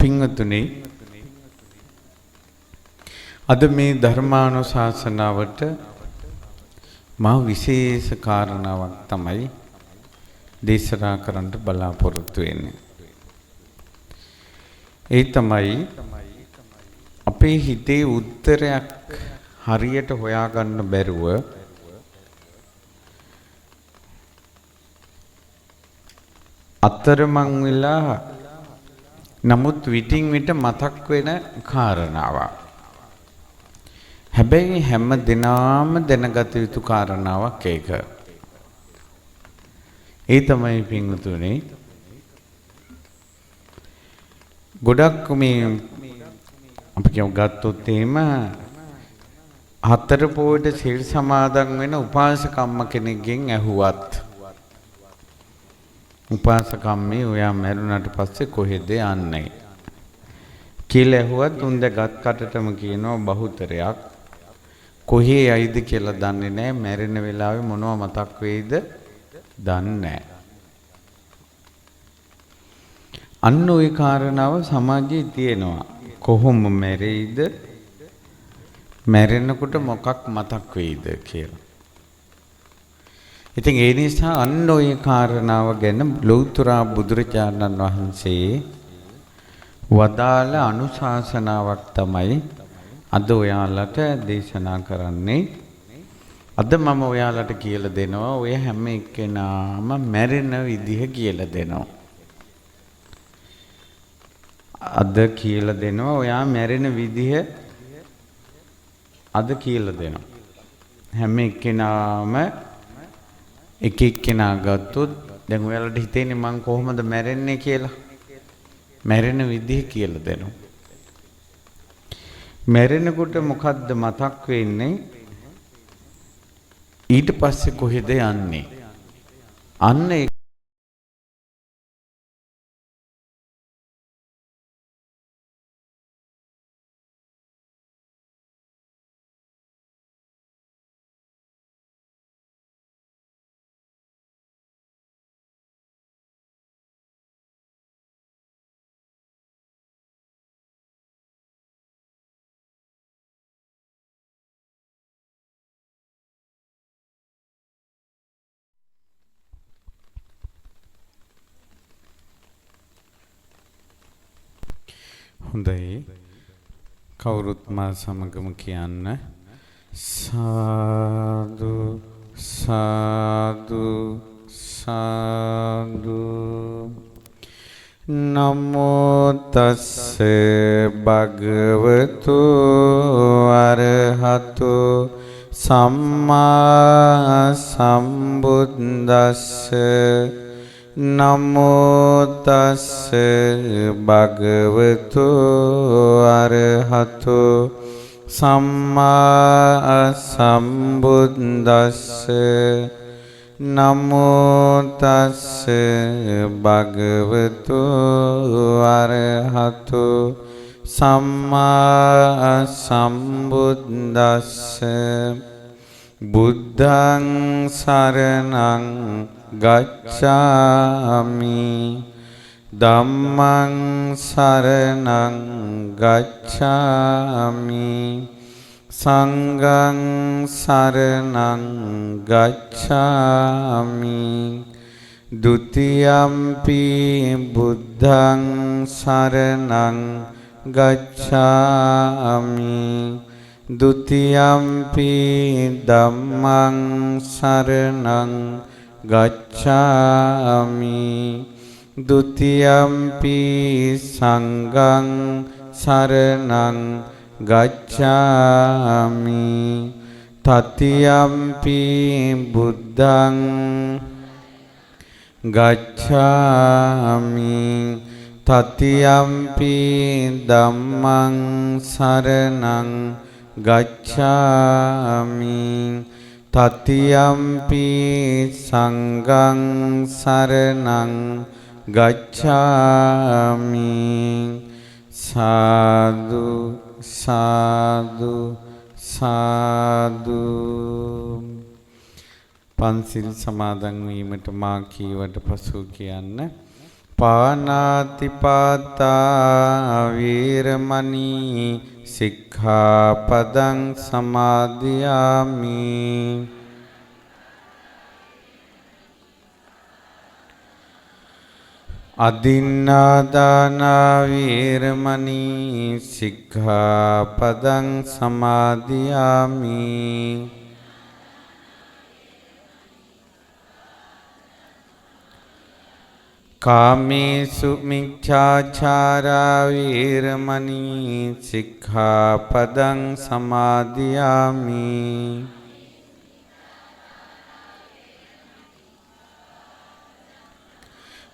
පින්වතුනි අද මේ ධර්මානුශාසනාවට මා විශේෂ කාරණාවක් තමයි දේශනා කරන්න බලාපොරොත්තු වෙන්නේ. ඒ තමයි අපේ හිතේ උත්තරයක් හරියට හොයාගන්න බැරුව අතරමං වෙලා නමුත් විටින් විට මතක් වෙන කාරණාවක්. හැබැයි හැම දිනම දැනගත යුතු කාරණාවක් ඒක. ඒ තමයි පින්වතුනි ගොඩක් මේ අපි ගත්තොත් එහෙම හතර පොයට සිල් සමාදන් වෙන උපාසකම්ම කෙනෙක්ගෙන් ඇහුවත් උපාසකම්මේ ඔයා මැරුණාට පස්සේ කොහෙද යන්නේ කියලා ඇහුවත් උන් දැගත් කටටම කියනවා බහුතරයක් කොහේ යයිද කියලා දන්නේ නැහැ මැරෙන වෙලාවේ මොනව මතක් වෙයිද දන්නේ නැහැ. අන්න ওই කාරණාව සමාජයේ තියෙනවා. කොහොම මැරෙයිද මැරෙනකොට මොකක් මතක් වෙයිද කියලා. ඉතින් ඒ නිසා අන්න ওই කාරණාව ගැන ලෞතර බුදුරජාණන් වහන්සේ වදාළ අනුශාසනාවක් තමයි අද ඔයාලට දේශනා කරන්නේ. අද මම ඔයාලට කියලා දෙනවා ඔය හැම එක්කෙනාම මැරෙන විදිහ කියලා දෙනවා. අද කියලා දෙනවා ඔයා මැරෙන විදිහ අද කියලා දෙනවා. හැම එක්කෙනාම එක එක්කෙනා ගත්තොත් දැන් ඔයාලට හිතෙන්නේ මං කොහොමද මැරෙන්නේ කියලා. මැරෙන විදිහ කියලා දෙනවා. මැරෙනකොට මොකද්ද මතක් වෙන්නේ? ඊට පස්සේ කොහෙද යන්නේ? අන්න හොඳයි කවුරුත් මා සමගම කියන්න සාදු සාදු සාදු නමෝ තස්ස භගවතු අරහතු සම්මා සම්බුද්දස්ස නමෝ තස්ස භගවතු අරහතු සම්මා සම්බුද්දස්ස නමෝ තස්ස භගවතු අරහතු සම්මා සම්බුද්දස්ස බුද්ධං සරණං ගච්ඡාමි ධම්මං සරණං ගච්ඡාමි සංඝං සරණං ගච්ඡාමි ဒုတိယံ පි බුද්ධං සරණං ගච්ඡාමි ဒုတိယံ පි ධම්මං සරණං ගච්ඡාමි ဒုတိယံ පි සංඝං සරණං ගච්ඡාමි တတိယံ පි බුද්ධං ගච්ඡාමි တတိယံ පි ධම්මං සරණං ගච්ඡාමි တတိယံ පි සංඝං සරණං ගච්ඡාමි සාදු සාදු සාදු පන්සිල් සමාදන් වීමට මා කීවට පසු කියන්න පානාතිපාතා වීරමණී සික්ඛාපදං සමාදියාමි. අදින්නාදානා වීරමණී සික්ඛාපදං සමාදියාමි. කාමේසු මිච්ඡාචාරා වීරමණී සික්ඛාපදං සමාදියාමි.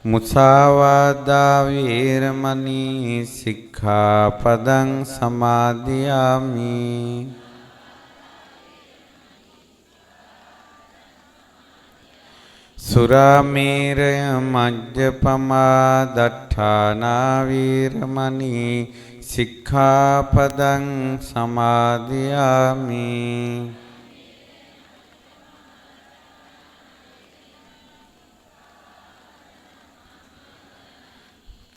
මුසාවාදා වීරමණී සික්ඛාපදං සමාදියාමි. සුරාමේරය මජ්ජපමා දට්ඨානා වීරමණී සික්ඛාපදං සමාදියාමි.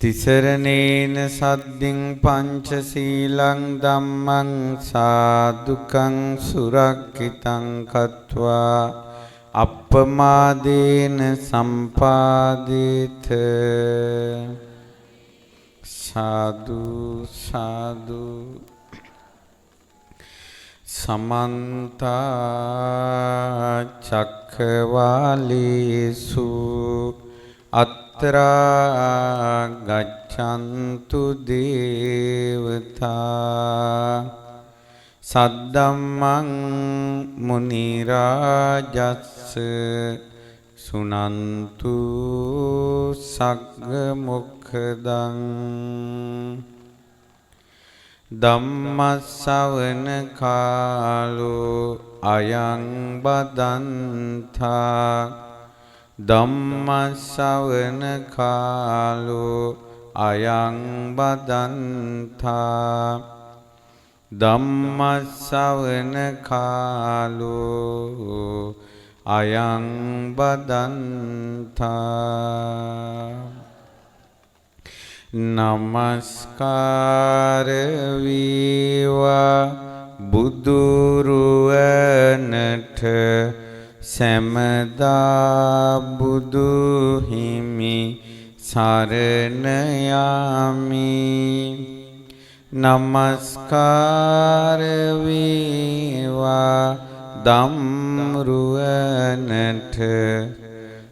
තිසරණේන සද්දින් පංචශීලං ධම්මං සාදුකං සුරක්ඛිතං කତ୍වා අප්පමාදේන සම්පාදේත. සාදු සාදු. සමන්ත චක්ඛවාලේසු අත්‍රා ගච්ඡන්තු දේවතා සද්දම්මං මුනි රාජස්ස සුනන්තු සග්ග මොක්ඛදං. ධම්මස්සවන කාලෝ අයං බදන්තා. ධම්මස්සවන කාලෝ අයං බදන්තා. ධම්මස්සවන කාලෝ අයං බදන්තා. නමස්කාර වේවා බුදුරුවනට සැමදා බුදු හිමි සරණ යමි. නමස්කාර වේවා ධම්රුවනට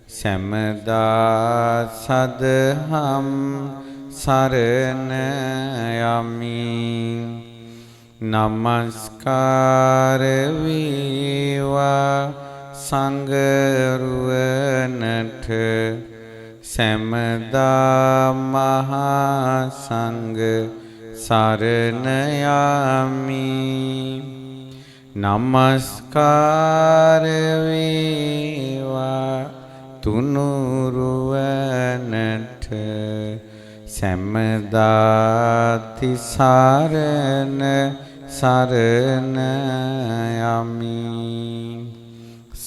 සැමදා සදහම් සරණ යමි. නමස්කාර වේවා සංඝරුවනට සැමදා මහා සංඝ සරණ යමි. නමස්කාර වේවා තුනුරුවනට සැමදා තිසරණ සරණ යමි.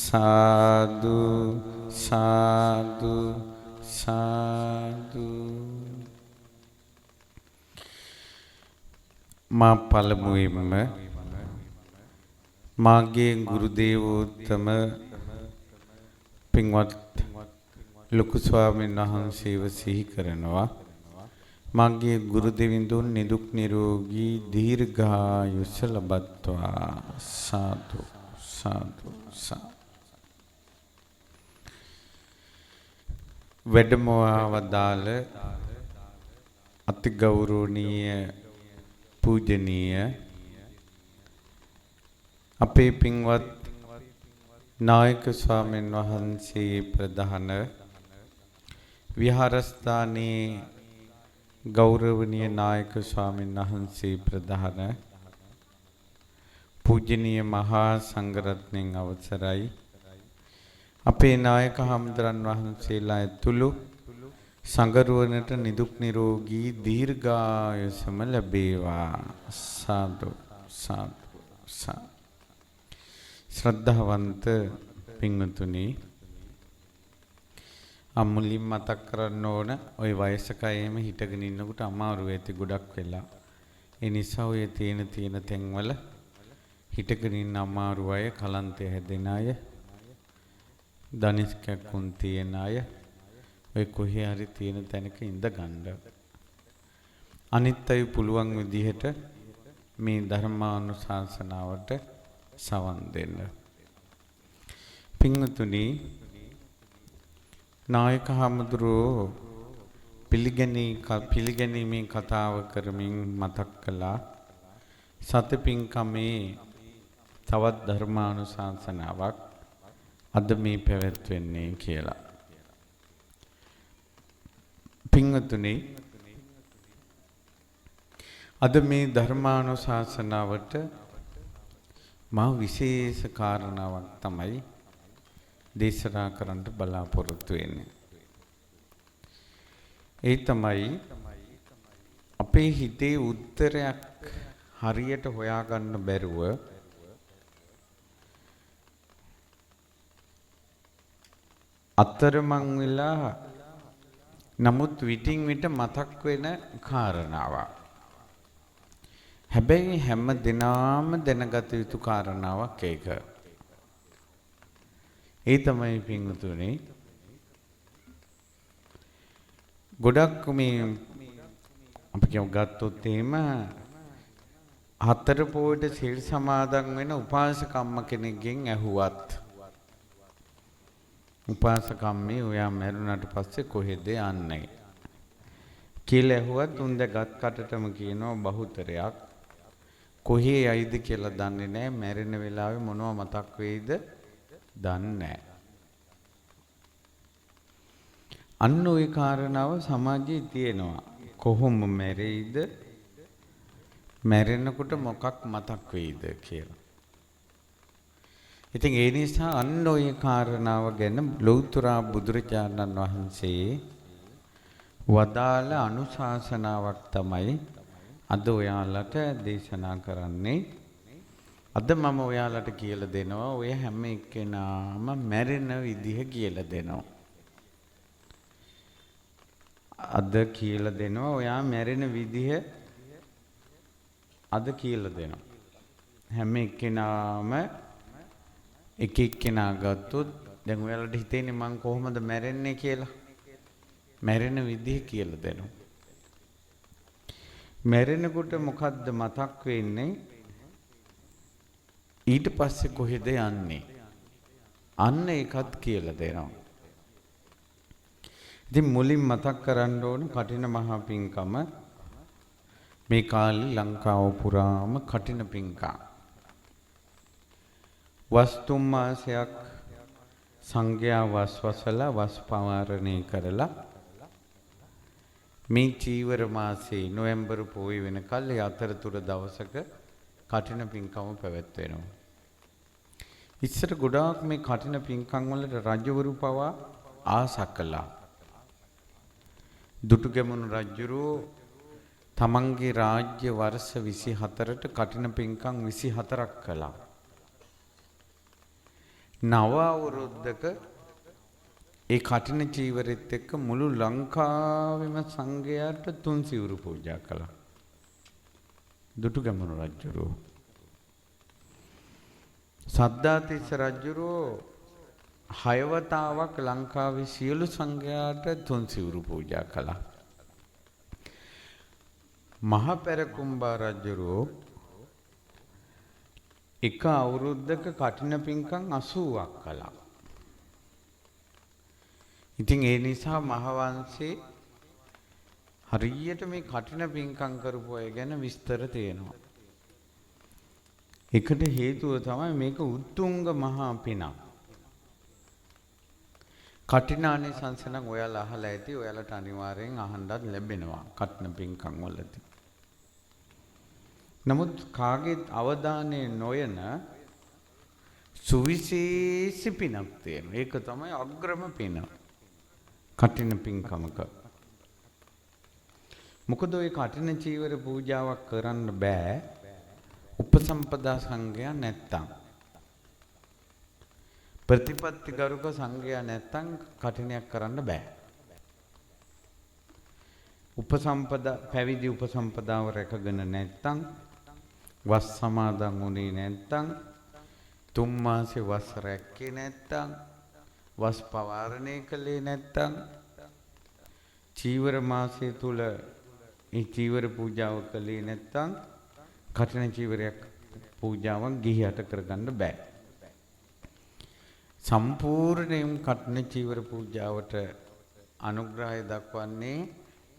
සාදු සාදු සාදු. මා පළමුවෙන්ම මාගේ ගුරු දේවෝත්තම පින්වත් ලොකු ස්වාමීන් වහන්සේව සිහි කරනවා. මාගේ ගුරු දෙවිඳුන් නිදුක් නිරෝගී දීර්ඝායුෂ ලබත්වා. සාදු සාදු සාදු. වැඩමවා වදාළ අති ගෞරවනීය පූජනීය අපේ පින්වත් නායක ස්වාමීන් වහන්සේ ප්‍රධාන විහාරස්ථානයේ ගෞරවනීය නායක ස්වාමීන් වහන්සේ ප්‍රධාන පූජනීය මහා සංඝරත්නයන් අවසරයි. අපේ නායක හමුදුරන් වහන්සේලා ඇතුළු සංඝරුවනට නිදුක් නිරෝගී දීර්ඝායුෂම ලැබේවා. සාදු සාදු සාදු. ශ්‍රද්ධාවන්ත පින්වතුනි, අමුලින් මතක් කරන්න ඕන ওই වයසක අයම හිටගෙන ඉන්නකොට අමාරු වෙති ගොඩක් වෙලා. ඒ නිසා ඔය තියෙන තැන්වල හිටගෙන ඉන්න අමාරු අය, කලන්තය හැදෙන අය, දනිස්කකුන් තියෙන අය ඔය කොහේ හරි තියෙන තැනක ඉඳ ගන්න. අනිත් අය පුළුවන් විදිහට මේ ධර්මානුශාසනාවට සවන් දෙන්න. පින්වතුනි, නායක හාමුදුරුවෝ පිළිගැනීමේ කතාව කරමින් මතක් කළා සතපින්කමේ තවත් ධර්මානුශාසනාවක් අද මේ පැවැත්වෙන්නේ කියලා. පින්වතුනි, අද මේ ධර්මානුශාසනාවට මා විශේෂ කාරණාවක් තමයි දේශනා කරන්න බලාපොරොත්තු වෙන්නේ. ඒ තමයි අපේ හිතේ උත්තරයක් හරියට හොයාගන්න බැරුව අතරමං වෙලා නමුත් විටින් විට මතක් වෙන කාරණාවක්. හැබැයි හැම දිනම දැනගත යුතු කාරණාවක් ඒක. ඒ තමයි පින්වතුනි, ගොඩක් මේ අපි ගත්තොත් එහෙම හතර පොයට සිල් සමාදන් වෙන උපාසකම්ම කෙනෙක්ගෙන් ඇහුවත් උපාසකම්මේ ඔයා මැරුණාට පස්සේ කොහෙද යන්නේ කියලා ඇහුවත් උන් දැගත් කටටම කියනවා බහුතරයක් කොහේ යයිද කියලා දන්නේ නැහැ. මැරෙන වෙලාවේ මොනව මතක් වෙයිද දන්නේ නැහැ. අන්න ওই කාරණාව සමාජයේ තියෙනවා. කොහොම මැරෙයිද, මැරෙනකොට මොකක් මතක් වෙයිද කියලා. ඉතින් ඒ නිසා අන්න ওই කාරණාව ගැන ලෞතර බුදුරජාණන් වහන්සේ වදාළ අනුශාසනාවක් තමයි අද ඔයාලට දේශනා කරන්නේ. අද මම ඔයාලට කියලා දෙනවා ඔය හැම එක්කෙනාම මැරෙන විදිහ කියලා දෙනවා. අද කියලා දෙනවා ඔයා මැරෙන විදිහ අද කියලා දෙනවා. හැම එක්කෙනාම එක එක්කෙනා ගත්තොත් දැන් ඔයාලට හිතෙන්නේ මං කොහොමද මැරෙන්නේ කියලා. මැරෙන විදිහ කියලා දෙනවා. මැරෙනකොට මොකද්ද මතක් වෙන්නේ? ඊට පස්සේ කොහෙද යන්නේ? අන්න ඒකත් කියලා දෙනවා. ඉතින් මුලින් මතක් කරන්න ඕන කටින මහා පිංකම මේ කාලේ ලංකාව පුරාම කටින පිංකම්. වස් 3 මාසයක් සංඝයා වස්වසලා වස් පවාරණය කරලා මේ චීවර මාසේ නොවැම්බර් පොය වෙනකල් ඒ අතරතුර දවසක කටින පිංකම පැවැත්වෙනවා. ඉස්සර ගොඩාක් මේ කටින පිංකම් වලට රජවරු පවා ආස කළා. දුටුගැමුණු රජුරෝ තමන්ගේ රාජ්‍ය වර්ෂ 24ට කටින පිංකම් 24ක් කළා. නව අවුරුද්දක ඒ කටින චීවරෙත් එක්ක මුළු ලංකාවෙම සංඝයාට 3 සිවුරු පූජා කළා. දුටුගැමුණු රජුරෝ. සද්ධාතිස්ස රජුරෝ 6 වතාවක් ලංකාවේ සියලු සංඝයාට 3 සිවුරු පූජා කළා. මහ පෙරකුම්බා රජුරෝ එක අවුරුද්දක කටින පිංකම් 80ක් කළා. ඉතින් ඒ නිසා මහවංශේ හරියට මේ කටින පිංකම් කරපු අය ගැන විස්තර තියෙනවා. ඒකට හේතුව තමයි මේක උත්තුංග මහා පිනක්. කටිනානිසංස නම් ඔයාලා අහලා ඇති. ඔයාලට අනිවාර්යෙන් අහන්නත් ලැබෙනවා කටින පිංකම් වලදී. නමුත් කාගේත් අවධානය නොයන සුවිශේෂී පිනක් තියෙනවා. ඒක තමයි අග්‍රම පින. කටින පිංකමක. මොකද ඔය කටින චීවර පූජාවක් කරන්න බෑ උපසම්පදා සංඝයා නැත්තම්. ප්‍රතිපත්ති ගරුක සංඝයා නැත්තම් කටිනයක් කරන්න බෑ. උපසම්පදා පැවිදි උපසම්පදාව රැකගෙන නැත්තම් වස් සමාදන් වුණේ නැත්තම් තුන් මාසේ වස් රැක්කේ නැත්තම් වස් පවාරණය කළේ නැත්තම් චීවර මාසය තුල ඒ චීවර පූජාව කළේ නැත්තම් කඨින චීවරයක් පූජාවක් ගිහියට කරගන්න බෑ. සම්පූර්ණයෙන් කඨින චීවර පූජාවට අනුග්‍රහය දක්වන්නේ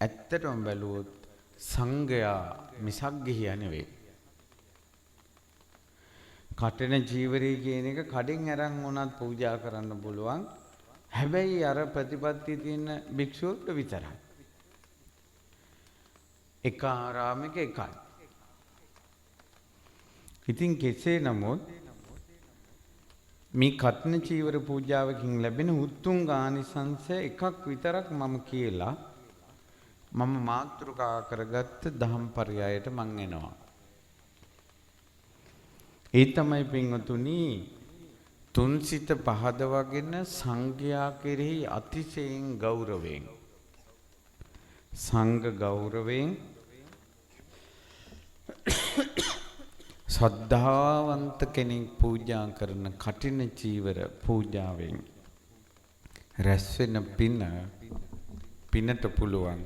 ඇත්තටම බැලුවොත් සංඝයා මිසක් ගිහියා නෙවෙයි. කඨින චීවරය කියන එක කඩෙන් අරන් උනත් පූජා කරන්න පුළුවන්. හැබැයි අර ප්‍රතිපත්තිය තියෙන භික්ෂුවට විතරයි. එක ආරාමික එකයි. ඉතින් කෙසේ නමුත් මේ කඨින චීවර පූජාවකින් ලැබෙන උතුම් ආනිසංස එකක් විතරක් මම කියලා මම මාතෘකා කරගත්ත දහම් පරයයට මං එනවා. ඒ තමයි පින්වතුනි තුන්සිත පහදවගෙන සංඝයා කෙරෙහි අතිශයින් ගෞරවයෙන් සංඝ ගෞරවයෙන් ශ්‍රද්ධාවන්ත කෙනෙක් පූජා කරන කඨින චීවර පූජාවෙන් රැස් වෙන පිනට පුළුවන්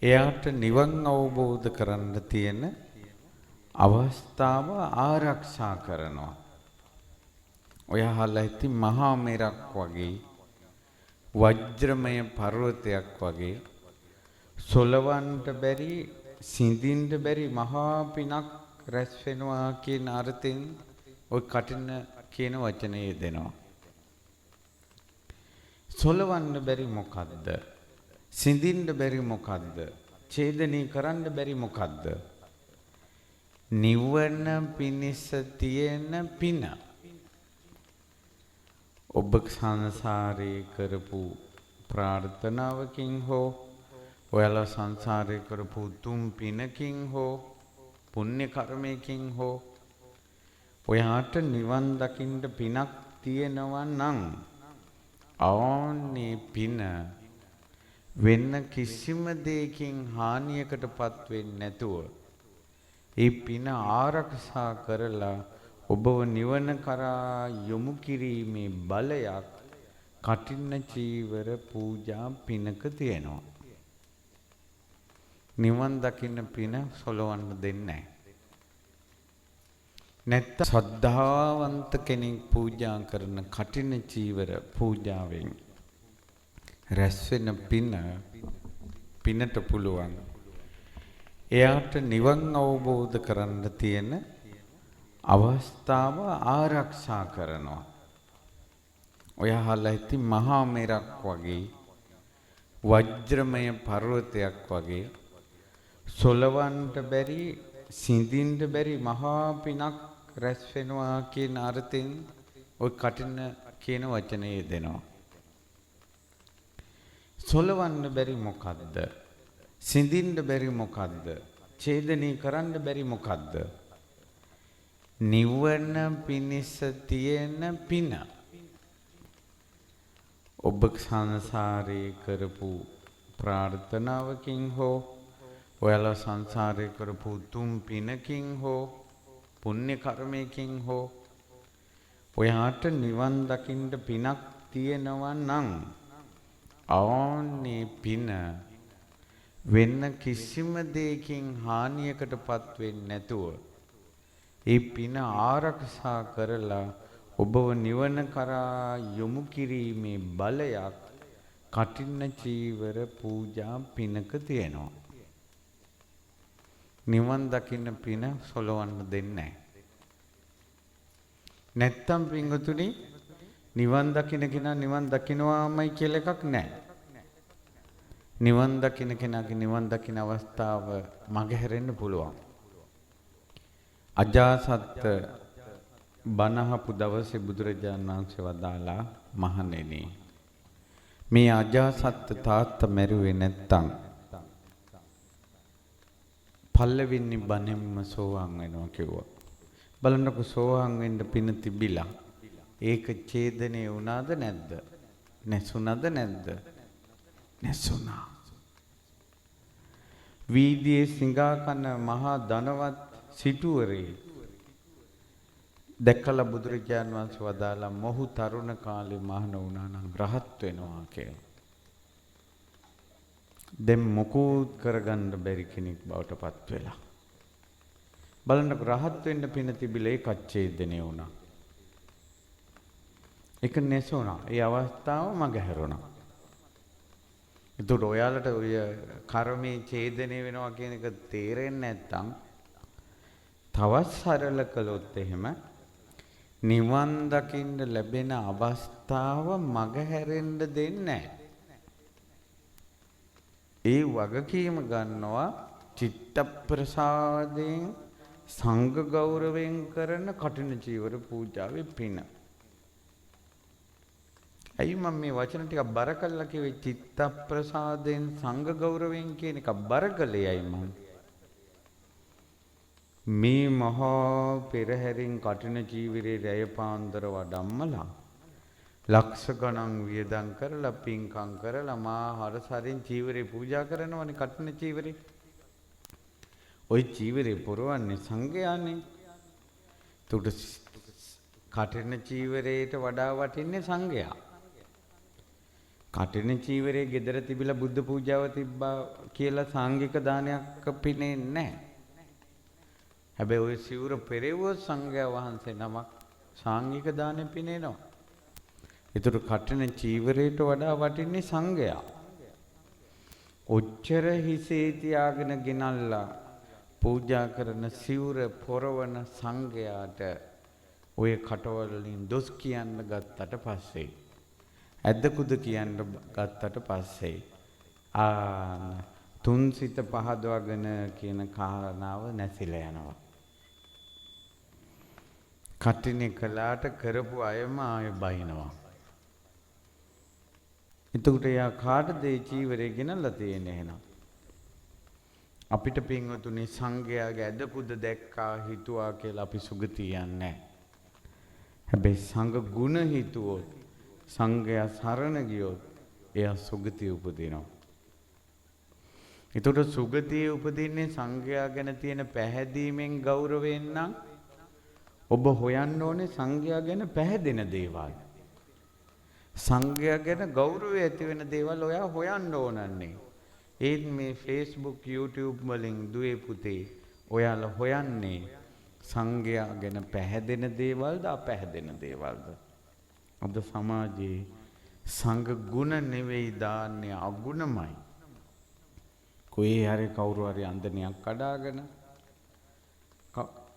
එයාට නිවන් අවබෝධ කරන්න තියෙන අවස්ථාව ආරක්ෂා කරනවා. ඔය අහලා ඇති මහා මෙරක් වගේ වජ්‍රමය පර්වතයක් වගේ සොලවන්ට බැරි සිඳින්න බැරි මහා පිනක් රැස් වෙනවා කියන අර්ථයෙන් ඔය කඨින කියන වචනේ දෙනවා. සොලවන්න බැරි මොකද්ද? සිඳින්න බැරි මොකද්ද? ඡේදනී කරන්න බැරි මොකද්ද? නිවන පිණිස තියෙන පින. ඔබ සංසාරේ කරපු ප්‍රාර්ථනාවකින් හෝ ඔයාලා සංසාරේ කරපු තුන් පිනකින් හෝ පුණ්‍ය කර්මයකින් හෝ ඔයාට නිවන් දකින්න පිනක් තියෙනවා නම් ආන්නේ පින වෙන කිසිම දෙයකින් හානියකටපත් වෙන්නේ නැතුව ඒ පින ආරක්ෂා කරලා ඔබව නිවන කරා යොමු කිරීමේ බලයක් කඨින චීවර පූජා පිනක තියෙනවා. නිවන් දකින්න පින සොලවන්න දෙන්නේ නැහැ. නැත්නම් ශ්‍රද්ධාවන්ත කෙනෙක් පූජා කරන කඨින චීවර පූජාවෙන් රැස් වෙන පිනට පුළුවන් එයාට නිවන් අවබෝධ කරන්න තියෙන අවස්ථාව ආරක්ෂා කරනවා. ඔය අහලා ඇති මහා මෙරක් වගේ වජ්‍රමය පර්වතයක් වගේ සොලවන්ට බැරි සිඳින්න බැරි මහා පිනක් රැස් වෙනවා කියන අර්ථයෙන් ඔය කඨින කියන වචනේ දෙනවා. සොලවන්න බැරි මොකද්ද? සිඳින්න බැරි මොකද්ද? ඡේදනී කරන්න බැරි මොකද්ද? නිවන පිණිස තියෙන පින. ඔබ සංසාරේ කරපු ප්‍රාර්ථනාවකින් හෝ ඔයාලා සංසාරේ කරපු තුන් පිනකින් හෝ පුණ්‍ය කර්මයකින් හෝ ඔයාට නිවන් දකින්න පිනක් තියෙනවා නම් ආන්නේ පින වෙන කිසිම දෙයකින් හානියකටපත් වෙන්නේ නැතුව ඒ පින ආරක්ෂා කරලා ඔබව නිවන කරා යොමු කිරීමේ බලයක් කඨින චීවර පූජා පිනක තියෙනවා. නිවන් දකින්න පින සොලවන්න දෙන්නේ නැහැ. නැත්තම් පින්වතුනි නිවන් දකින්න කෙනා නිවන් දකින්නවාමයි කියලා එකක් නැහැ. නිවන් දකින්න කෙනාගේ නිවන් දකින්න අවස්ථාව මගහැරෙන්න පුළුවන්. අජාසත් බණහපු දවසේ බුදුරජාණන් වහන්සේ වදාලා මහණෙනි මේ අජාසත් තාත්තා මැරුවේ නැත්තම් පල්ලෙවෙනි බණෙන්ම සෝවාන් වෙනවා කිව්වා. බලන්නකො සෝවාන් වෙන්න පින තිබිලා ඒක ඡේදනය වුණාද නැද්ද? නැසුණාද නැද්ද? නැසුණා. වීදියේ සිඟා කන මහා ධනවත් සිටුවරේ දැකලා බුදුරජාන් වහන්සේ වදාලා මොහු තරුණ කාලේ මහාන වුණා නම් රහත් වෙනවා කියලා. දැන් මොකුත් කරගන්න බැරි කෙනෙක් බවට පත් වෙලා. බලන්නකො රහත් වෙන්න පින තිබිලා ඒක ඡේදනය වුණා. ඒක නැසුණා. ඒ අවස්ථාව මගහැරුණා. ඒතකොට ඔයාලට ඔය කර්මයේ ඡේදනය වෙනවා කියන එක තේරෙන්නේ නැත්නම් තවත් සරල කළොත් එහෙම නිවන් දකින්න ලැබෙන අවස්ථාව මගහැරෙන්න දෙන්නේ නැහැ. ඒ වගකීම ගන්නවා චිත්ත ප්‍රසාදයෙන් සංඝ ගෞරවයෙන් කරන කටින චීවර පූජාවේ පින. ඇයි මම මේ වචන ටික බර කළා කිව්වේ චිත්ත ප්‍රසාදයෙන් සංඝ ගෞරවයෙන් කියන එක බර කළේයි මම. මේ මහා පෙරහැරින් කටින චීවරේ රැය පාන්දර වඩම්මලා ලක්ෂ ගණන් වියදම් කරලා පින්කම් කරලා මා හරසරින් චීවරේ පූජා කරනවනේ කටින චීවරේ. ওই චීවරේ පුරවන්නේ සංඝයානේ. උට කටින චීවරේට වඩා වටින්නේ සංඝයා. කටින චීවරේ ගෙදර තිබිලා බුද්ධ පූජාව තිබ්බා කියලා සාංගික දානයක් පිනේ නැහැ. හැබැයි ওই සිවුර පෙරෙව්වොත් සංඝයා වහන්සේ නමක් සාංගික දානෙ පිනේනවා. ඒතර කටින චීවරයට වඩා වටින්නේ සංඝයා. ඔච්චර හිසේ තියාගෙන ගෙනල්ලා පූජා කරන සිවුර පොරවන සංඝයාට ඔය කටවලින් දොස් කියන්න ගත්තට පස්සේ ඇද්දකුද කියන්න ගත්තට පස්සේ තුන් සිත පහදවගෙන කියන කාරණාව නැසිලා යනවා. කටිනේ කළාට කරපු අයම ආයෙ බයිනවා. එතකොට යා කාටද ඒ චීවරේ ගෙනල්ලා තියෙන්නේ එහෙනම්? අපිට පින්වතුනි සංඝයාගේ ඇදකුද දැක්කා හිතුවා කියලා අපි සුගතිය යන්නේ නැහැ. හැබැයි සංඝ ගුණ හිතුවොත් සංඝයා සරණ ගියොත් එයා සුගතිය උපදිනවා. එතකොට සුගතිය උපදින්නේ සංඝයා ගැන තියෙන පැහැදීමෙන් ගෞරවයෙන් නම් ඔබ හොයන්න ඕනේ සංඝයා ගැන පැහැදෙන දේවල්. සංඝයා ගැන ගෞරවය ඇති වෙන දේවල් ඔයා හොයන්න ඕනන්නේ. ඒත් මේ Facebook YouTube වලින් දුවේ පුතේ ඔයාලා හොයන්නේ සංඝයා ගැන පැහැදෙන දේවල්ද අපැහැදෙන දේවල්ද? අද සමාජයේ සංඝ ගුණ නෙවෙයි දාන්නේ අගුණමයි. කොහේ හරි කවුරු හරි අන්දනියක් කඩාගෙන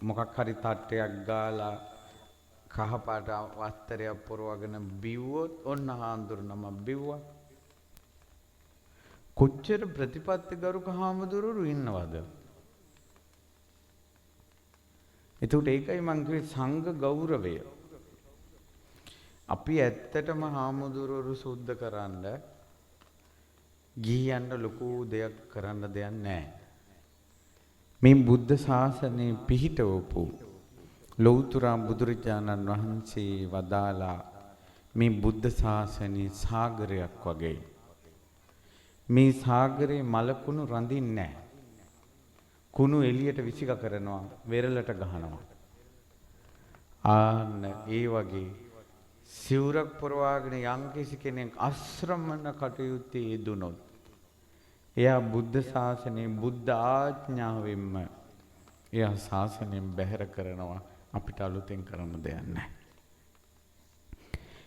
මොකක් හරි තට්ටයක් ගාලා කහපාට වස්ත්‍රයක් පොරවගෙන බිව්වොත් ඔන්න හාමුදුරනම බිව්වා. කොච්චර ප්‍රතිපත්තිගරුක හාමුදුරුවෝ ඉන්නවද? එතකොට ඒකයි මං කිව්වේ සංඝ ගෞරවය. අපි ඇත්තටම හාමුදුරුවෝ සුද්ධ කරන්න ගිහියන්ට ලොකු දෙයක් කරන්න දෙයක් නැහැ. මේ බුද්ධ ශාසනය පිහිටවපු ලෞතර බුදුරජාණන් වහන්සේ වදාලා මේ බුද්ධ ශාසනය සාගරයක් වගේ. මේ සාගරේ මලකුණු රඳින්නේ නැහැ. කුණු එළියට විසික කරනවා, වෙරළට ගහනවා. ආන්න ඒ වගේ සිවුරක් පොරවාගෙන යම්කිසි කෙනෙක් අශ්‍රමණ කටයුත්තේ යෙදුනොත් එයා බුද්ධ ශාසනයේ බුද්ධ ආඥාවෙන්ම එයා ශාසනයෙන් බැහැර කරනවා. අපිට අලුතෙන් කරන්න දෙයක් නැහැ.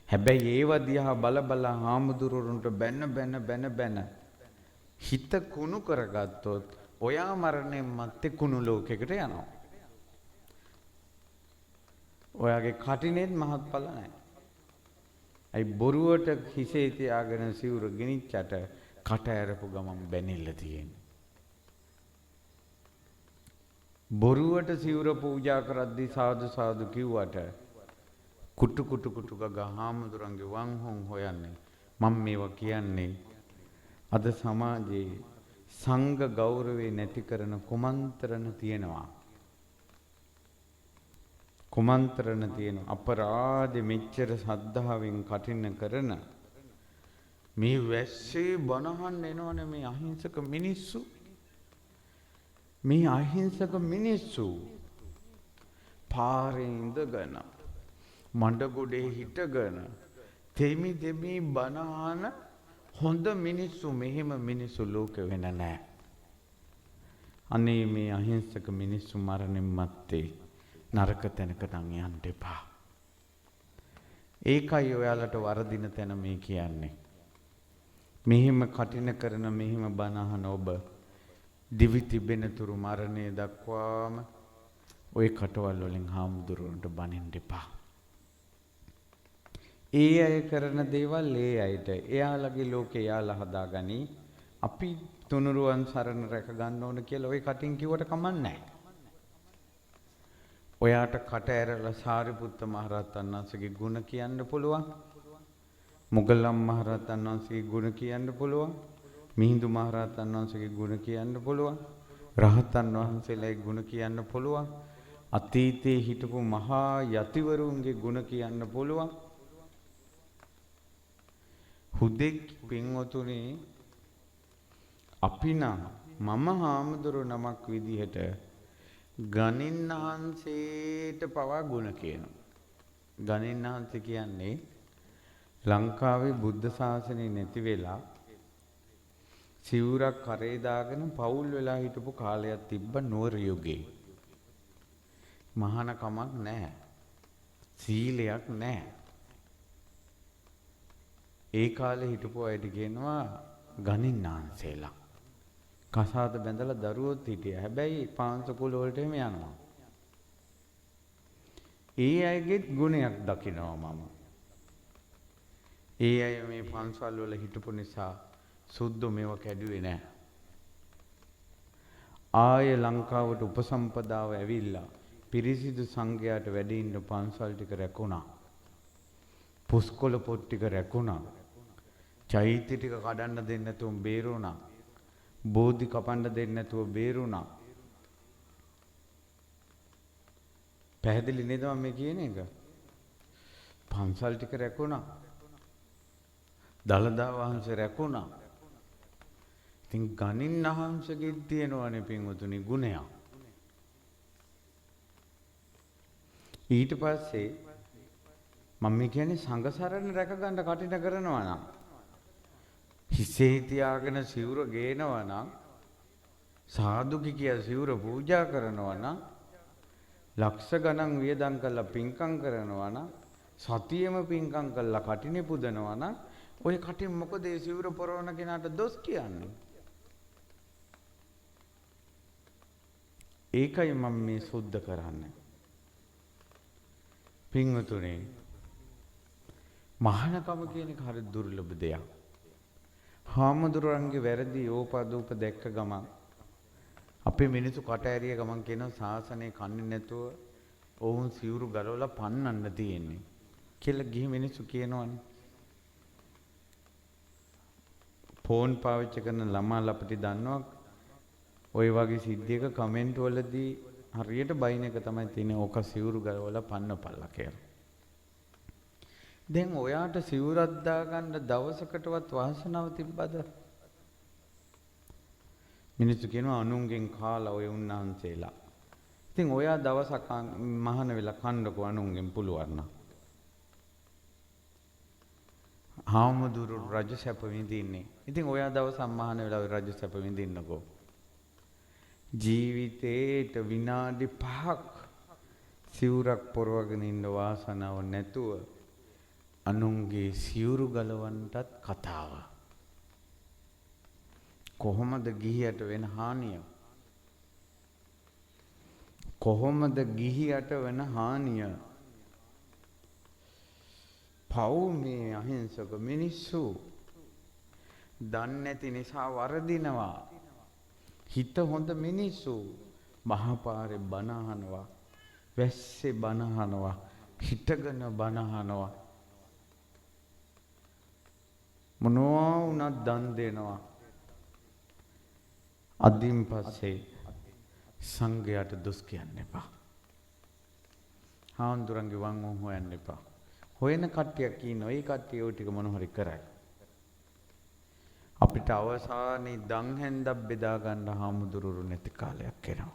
හැබැයි ඒව දිහා බල හාමුදුරුවන්ට බැන හිත කුණු කරගත්තොත් ඔයා මරණයෙන් මත්තේ කුණු ලෝකයකට යනවා. ඔයාගේ කටිනේත් මහත්ඵල නැහැ. අයි බොරුවට හිසේ තියාගෙන සිවුර ගෙනිච්චට කට ඇරපු ගමන් බැනිල්ල තියෙන්නේ. බොරුවට සිවුර පූජා කරද්දී සාදු සාදු කිව්වට කුටු ගා හාමුදුරන්ගේ වං හොන් හොයන්නේ. මම මේවා කියන්නේ අද සමාජයේ සංඝ ගෞරවේ නැති කරන කුමන්ත්‍රණ තියෙනවා. කුමන්ත්‍රණ තියෙන අපරාධ මෙච්චර සද්ධාවෙන් කටින්න කරන මේ වැස්සේ බනහන් එනවනේ මේ අහිංසක මිනිස්සු. මේ අහිංසක මිනිස්සු පාරේ ඉඳගෙන මඩ ගොඩේ හිටගෙන තෙමි දෙමි බනහන හොඳ මිනිස්සු මෙහෙම මිනිස්සු ලෝකෙ වෙන නැහැ. අනේ මේ අහිංසක මිනිස්සු මරණින් මත්තේ නරක තැනකට යන්න එපා. ඒකයි ඔයාලට වරදින තැන මේ කියන්නේ. මෙහෙම කටින කරන මෙහෙම බනහන ඔබ දිවි තිබෙන තුරු මරණය දක්වාම ওই කටවල් වලින් හාමුදුරුවන්ට බනින්න එපා. ඒ අය කරන දේවල් ඒ අයට එයාලගේ ලෝකේ එයාලා හදාගනි. අපි තුනුරුවන් සරණ රැක ගන්න ඕන කියලා ওই කටින් කිව්වට කමක් නැහැ. ඔයාට කට ඇරලා සාරිපුත්ත මහරහතන් වහන්සේගේ ගුණ කියන්න පුළුවන්. මුගලන් මහරහතන් වහන්සේගේ ගුණ කියන්න පුළුවන්. මිහිඳු මහරහතන් වහන්සේගේ ගුණ කියන්න පුළුවන්. රහතන් වහන්සේලාගේ ගුණ කියන්න පුළුවන්. අතීතයේ හිටපු මහා යතිවරුන්ගේ ගුණ කියන්න පුළුවන්. හුදෙක් පින්වතුනි අපි නම් මම හාමුදුරු නමක් විදිහට ගණින්හන්සේට පවා ගුණ කියනවා. ගණින්හන්සේ කියන්නේ ලංකාවේ බුද්ධ ශාසනය නැති වෙලා සිවුරක් කරේ දාගෙන පවුල් වෙලා හිටපු කාලයක් තිබ්බ නුවර යුගයේ. මහාන කමක් නැහැ. සීලයක් නැහැ. ඒ කාලේ හිටපු අයට කියනවා ගණින්නාන්සේලා. කසාද බැඳලා දරුවොත් හිටියා. හැබැයි පාංශකුල වලට එහෙම යනවා. ඒ අයගෙත් ගුණයක් දකිනවා මම. ඒ අය මේ පන්සල් වල හිටපු නිසා සුද්ධ මේව කැඩුවේ නැහැ. ආය ලංකාවට උපසම්පදාව ඇවිල්ලා පිරිසිදු සංඝයාට වැඩ ඉන්න පන්සල් ටික රැකුණා. පුස්කොළ පොත් ටික රැකුණා. චෛත්‍ය ටික කඩන්න දෙන්නේ නැතුව බේරුණා. බෝධි කපන්න දෙන්නේ නැතුව බේරුණා. පැහැදිලි නේද මම කියන එක? පන්සල් ටික රැකුණා. දලදා වහන්සේ රැකුණා. ඉතින් ගණින්හන්සේගෙත් තියෙනවනේ පින්වතුනි ගුණයක්. ඊට පස්සේ මම කියන්නේ සංඝසරණ රැක ගන්න කටින කරනවා නම් හිසේ තියාගෙන සිවුර ගේනවා නම් සාදු කිය සිවුර පූජා කරනවා නම් ලක්ෂ ගණන් වියදම් කරලා පින්කම් කරනවා නම් සතියෙම පින්කම් කරලා කටිනේ පුදනවා නම් ඔය කටින් මොකද ඒ සිවුර පොරවන කෙනාට දොස් කියන්නේ? ඒකයි මම මේ සුද්ධ කරන්නේ. පින්වතුනි මහානකම කියන එක හරි දුර්ලභ දෙයක්. හාමුදුරන්ගේ වැරදි ඕපදූප දැක්ක ගමන් අපේ මිනිස්සු කට ඇරිය ගමන් කියන ශාසනය කන්නේ නැතුව ඔවුන් සිවුරු ගලවලා පන්නන්න තියෙන්නේ කියලා ගිහි මිනිස්සු කියනවනේ. ෆෝන් පාවිච්චි කරන ළමා අපිට දන්නවා ඔය වගේ සිද්ධියක කමෙන්ට් වලදී හරියට බයින් එක තමයි තියෙන්නේ ඕක සිවුරු ගලවලා පන්නපල්ලා කියලා. දැන් ඔයාට සිවුරක් දාගන්න දවසකටවත් වාසනාව තිබ්බද? මිනිස්සු කියනවා අනුන්ගෙන් කාලා ඔය උන්නාන්සේලා. ඉතින් ඔයා දවසක් මහාන වෙලා කන්නකෝ අනුන්ගෙන් පුළුවන් නම්. හාමුදුරු රජ සැප විඳින්නේ. ඉතින් ඔයා දවසක් මහාන වෙලා රජ සැප විඳින්නකෝ. ජීවිතේට විනාඩි 5ක් සිවුරක් පොරවගෙන ඉන්න වාසනාව නැතුව අනුන්ගේ සිවුරු ගලවන්නටත් කතාව. කොහොමද ගිහියට වෙන හානිය? කොහොමද ගිහියට වෙන හානිය? පව් මේ අහිංසක මිනිස්සු දන්නේ නැති නිසා වරදිනවා. හිත හොඳ මිනිස්සු මහපාරේ බනහනවා, වැස්සේ බනහනවා, හිටගෙන බනහනවා. මොනවා වුණත් දන් දෙනවා. අදින් පස්සේ සංඝයාට දොස් කියන්න එපා. හාමුදුරන්ගේ වං උන් හොයන්න එපා. හොයන කට්ටියක් ඉන්නවා. ඒ කට්ටිය ওই ටික මොන හරි කරයි. අපිට අවසානයේ දන් හැන්දක් බෙදා ගන්න හාමුදුරුවෝ නැති කාලයක් එනවා.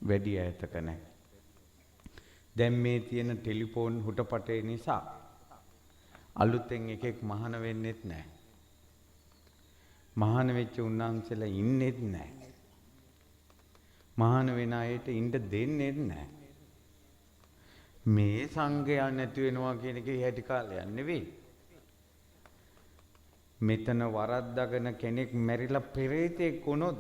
වැඩි ඈතක නැහැ. දැන් මේ තියෙන ටෙලිෆෝන් හුටපටේ නිසා අලුතෙන් එකෙක් මහාන වෙන්නෙත් නැහැ. මහාන වෙච්ච උන්වහන්සේලා ඉන්නෙත් නැහැ. මහාන වෙන අයට ඉන්න දෙන්නෙත් නැහැ. මේ සංඝයා නැති වෙනවා කියන එකේ හැටි කාලයක් නෙවෙයි. මෙතන වරද්දාගෙන කෙනෙක් මැරිලා පෙරේතෙක් වුණොත්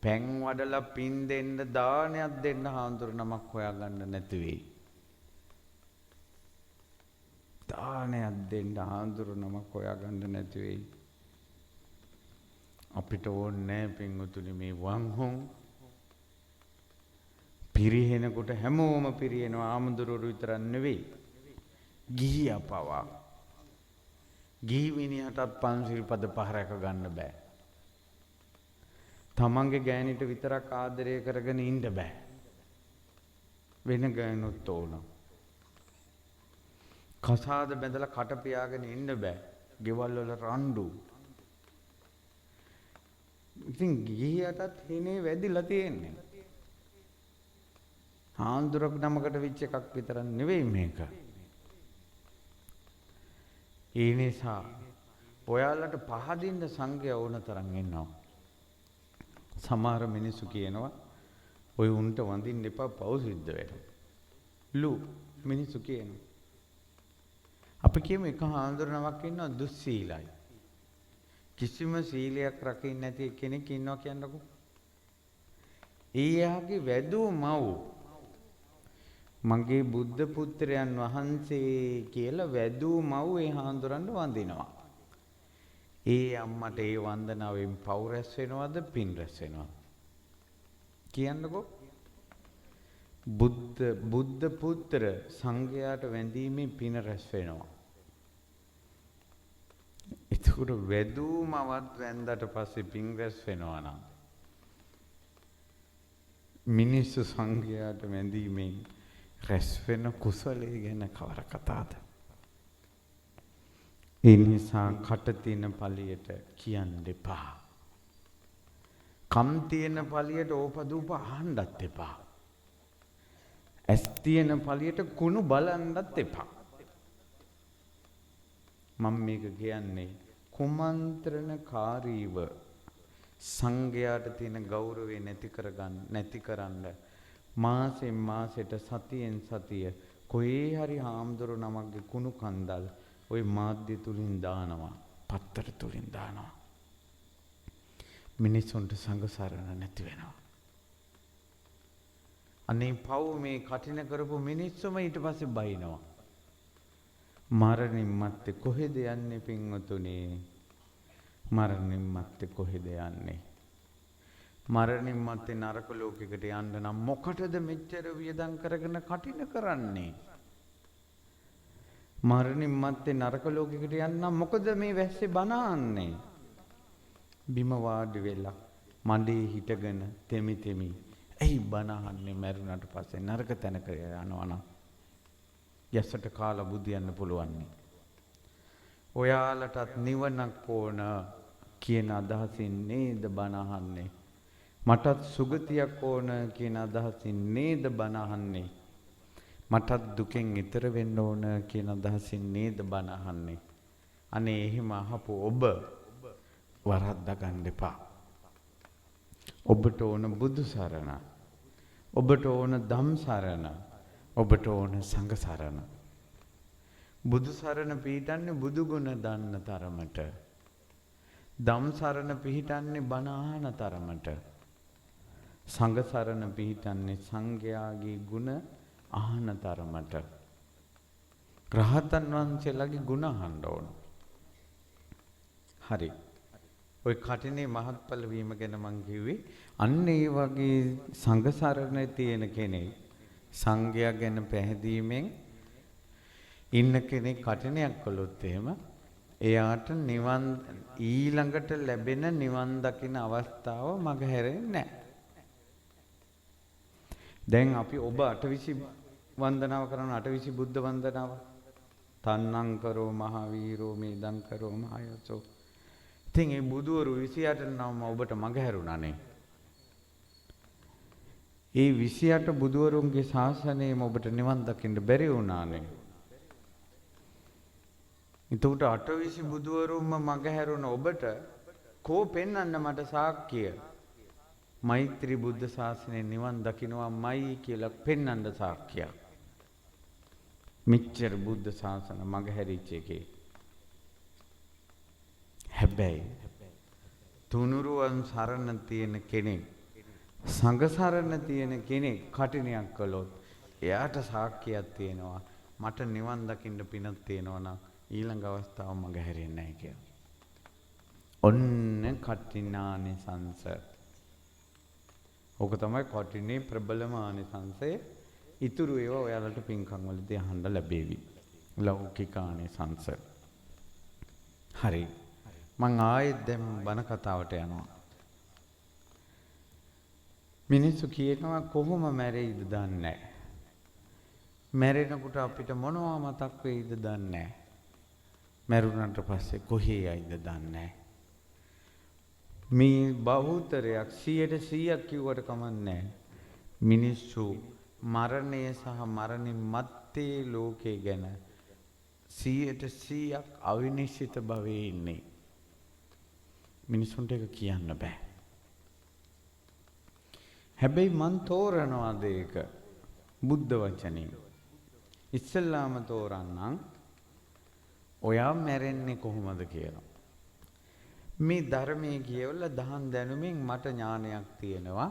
පැන් වඩලා පින් දෙන්න දානයක් දෙන්න හාමුදුරු නමක් හොයාගන්න නැති වෙයි. දානයක් දෙන්න හාමුදුරු නමක් හොයාගන්න නැති වෙයි. අපිට ඕනේ නැහැ පින්වතුනි මේ වංහොන් පිරිහෙනකොට හැමෝම පිරිහෙනවා. හාමුදුරුවෝ විතරක් නෙවෙයි. ගිහියා පවා. ගිහි මිනිහටත් පන්සිල් පද පහරක ගන්න බෑ. තමන්ගේ ගෑණිට විතරක් ආදරය කරගෙන ඉන්න බෑ. වෙන ගෑනුත් ඕන. කසාද බැඳලා කට පියාගෙන ඉන්න බෑ. ගෙවල් වල රණ්ඩු. ඉතින් ගිහියටත් හිනේ වැදිලා තියෙන්නේ. හාමුදුරුවෝ නමකට විච් එකක් විතරක් නෙවෙයි මේක. ඒ නිසා ඔයාලට පහදින්න සංඝයා ඕන තරම් ඉන්නවා. සමහර මිනිස්සු කියනවා ඔය උන්ට වඳින්න එපා පව් සිද්ධ වෙනවා. ලු මිනිස්සු කියනවා. අපි කියමු එක හාමුදුරුවෝ නමක් ඉන්නවා දුස්සීලයි. කිසිම සීලයක් රකින්න නැති කෙනෙක් ඉන්නවා කියන්නකෝ. ඊයාගේ වැදූ මව් මගේ බුද්ධ පුත්‍රයන් වහන්සේ කියලා වැදූ මව් ඒ හාමුදුරන්ට වඳිනවා. ඒ අම්මට ඒ වන්දනාවෙන් පව් රැස් වෙනවද පින් රැස් වෙනවද? කියන්නකෝ. බුද්ධ පුත්‍ර සංඝයාට වැඳීමේ පින රැස් වෙනවා. එතකොට වැදූ මවත් වැන්දට පස්සේ පින් රැස් වෙනවා නම් මිනිස්සු සංඝයාට වැඳීමෙන් රැස් වෙන කුසලයේ ගැන කවර කතාවද? ඒ නිසා කට තියෙන පළියට කියන්න එපා. කම් තියෙන පළියට ඕපදූප අහන්නත් එපා. ඇස් තියෙන පළියට කුණු බලන්නත් එපා. මම මේක කියන්නේ කුමන්ත්‍රණකාරීව සංඝයාට තියෙන ගෞරවය නැති කරන්න මාසෙන් මාසෙට සතියෙන් සතිය කොහේ හරි හාමුදුරු නමක්ගේ කුණු කන්දල් ওই මාධ්‍ය තුලින් දානවා, පත්තර තුලින් දානවා. මිනිසුන්ට සංඝසරණ නැති වෙනවා. අනේ පව් මේ කටින කරපු මිනිස්සුම ඊට පස්සේ බයිනවා. මරණින් මත්තේ කොහෙද යන්නේ පින්වතුනි? මරණින් මත්තේ කොහෙද යන්නේ? මරණින් මත්තේ නරක ලෝකයකට යන්න නම් මොකටද මෙච්චර වියදම් කරගෙන කටින කරන්නේ? මරණින් මත්තේ නරක ලෝකයකට යන්න මොකද මේ වැස්සේ බනහන්නේ? බිම වාඩි වෙලා මඩේ හිටගෙන තෙමි තෙමි ඇයි බනහන්නේ? මරුණට පස්සේ නරක තැනක යනවා නම් යසට කාලා බුදියන්න පුළුවන්. ඔයාලටත් නිවනක් ඕන කියන අදහසින් නේද බනහන්නේ? මටත් සුගතියක් ඕන කියන අදහසින් නේද බනහන්නේ? මටත් දුකෙන් ඈතර වෙන්න ඕන කියන අදහසින් නේද බනහන්නේ? අනේ එහෙම අහපු ඔබ වරද්දා ගන්න එපා. ඔබට ඕන බුදු සරණ, ඔබට ඕන ධම් සරණ, ඔබට ඕන සංඝ සරණ. බුදු සරණ පිහිටන්නේ බුදු ගුණ දන්න තරමට. ධම් සරණ පිහිටන්නේ බණ අහන තරමට. සංඝ සරණ පිහිටන්නේ සංඝයාගේ ගුණ අහන තරමට. රහතන් වහන්සේලාගේ ගුණ අහන්න ඕන. හරි. ඔය කටිනේ මහත්ඵල වීම ගැන මං කිව්වේ අන්න ඒ වගේ සංඝ සරණ තියෙන කෙනෙක් සංඝයා ගැන පැහැදීමෙන් ඉන්න කෙනෙක් කටිනයක් කළොත් එහෙම එයාට නිවන් ඊළඟට ලැබෙන නිවන් දකින අවස්ථාව මග හැරෙන්නේ නැහැ. දැන් අපි ඔබ අටවිසි වන්දනාව කරන අටවිසි බුද්ධ වන්දනාව. තන්නං කරෝ මහවීරෝ මේදං කරෝ මහයසෝ. ඉතින් මේ බුදුවරු 28 නම ඔබට මගහැරුණානේ. ඒ 28 බුදුවරුන්ගේ ශාසනයෙම ඔබට නිවන් දකින්න බැරි වුණානේ. එතකොට අටවිසි බුදුවරුන්ම මගහැරුණ ඔබට කෝ පෙන්වන්න මට සාක්කිය. මෛත්‍රී බුද්ධ ශාසනයේ නිවන් දකින්නමයි කියලා පෙන්වන්න සාක්කියක්. මෙච්චර බුද්ධ ශාසන මගහැරිච්ච එකේ. හැබැයි තුනුරුවන් සරණ තියෙන කෙනෙක් සංඝ සරණ තියෙන කෙනෙක් කටිනයක් කළොත් එයාට සාක්කියක් තියෙනවා මට නිවන් දකින්න පිනක් තියෙනවා නම් ඊළඟ අවස්ථාව මගහැරෙන්නේ නැහැ කියලා. ඔන්න කටිනානිසංස. ඕක තමයි කටිනේ ප්‍රබලම ආනිසංසය. ඉතුරු ඒවා ඔයාලට පින්කම් වලදී අහන්න ලැබෙවි. ලෞකික ආනිසංස. හරි. මං ආයෙත් දැන් බණ කතාවට යනවා. මිනිස්සු කියනවා කොහොම මැරෙයිද දන්නේ නැහැ. මැරෙනකොට අපිට මොනවා මතක් වෙයිද දන්නේ නැහැ. මැරුණාට පස්සේ කොහේ යයිද දන්නේ නැහැ. මේ බහුතරයක් 100% කිව්වට කමන්නේ මිනිස්සු මරණය සහ මරණින් මත්තේ ලෝකේ ගැන 100% අවිනිශ්චිත භවයේ ඉන්නේ. මිනිසුන්ට ඒක කියන්න බෑ. හැබැයි මන් තෝරනවා දෙයක බුද්ධ වචනේ. ඉස්සල්ලාම තෝරන්නම් ඔයා මැරෙන්නේ කොහොමද කියලා. මේ ධර්මයේ කියවලා දහන් දැනුමින් මට ඥානයක් තියෙනවා.